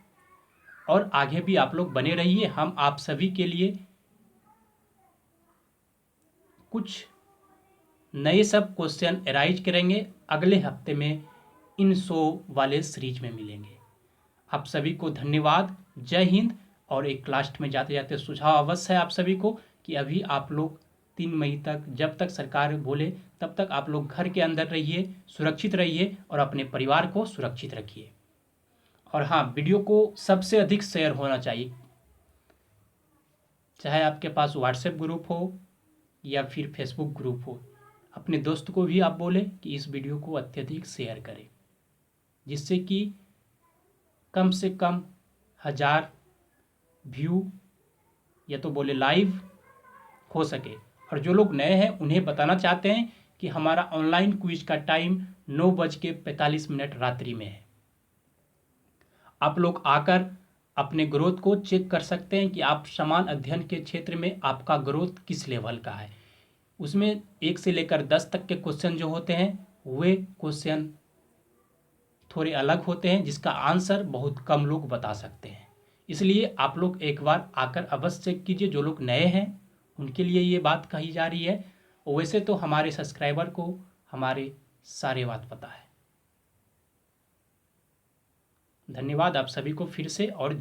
और आगे भी आप लोग बने रहिए। हम आप सभी के लिए कुछ नए सब क्वेश्चन अराइज करेंगे। अगले हफ्ते में इन शो वाले सीरीज में मिलेंगे। आप सभी को धन्यवाद, जय हिंद। और एक लास्ट में जाते जाते सुझाव अवश्य है आप सभी को कि अभी आप लोग 3 मई तक, जब तक सरकार बोले तब तक आप लोग घर के अंदर रहिए, सुरक्षित रहिए और अपने परिवार को सुरक्षित रखिए। और हाँ, वीडियो को सबसे अधिक शेयर होना चाहिए। चाहे आपके पास व्हाट्सएप ग्रुप हो या फिर फेसबुक ग्रुप हो, अपने दोस्त को भी आप बोलें कि इस वीडियो को अत्यधिक शेयर करें, जिससे कि कम से कम 1000 व्यू या तो बोले लाइव हो सके। और जो लोग नए हैं उन्हें बताना चाहते हैं कि हमारा ऑनलाइन क्विज का टाइम 9:45 रात्रि में है। आप लोग आकर अपने ग्रोथ को चेक कर सकते हैं कि आप समान अध्ययन के क्षेत्र में आपका ग्रोथ किस लेवल का है। उसमें 1 से लेकर 10 तक के क्वेश्चन जो होते हैं वे क्वेश्चन थोड़े अलग होते हैं, जिसका आंसर बहुत कम लोग बता सकते हैं। इसलिए आप लोग एक बार आकर अवश्य चेक कीजिए। जो लोग नए हैं उनके लिए ये बात कही जा रही है, और वैसे तो हमारे सब्सक्राइबर को हमारे सारे बात पता है। धन्यवाद आप सभी को फिर से। और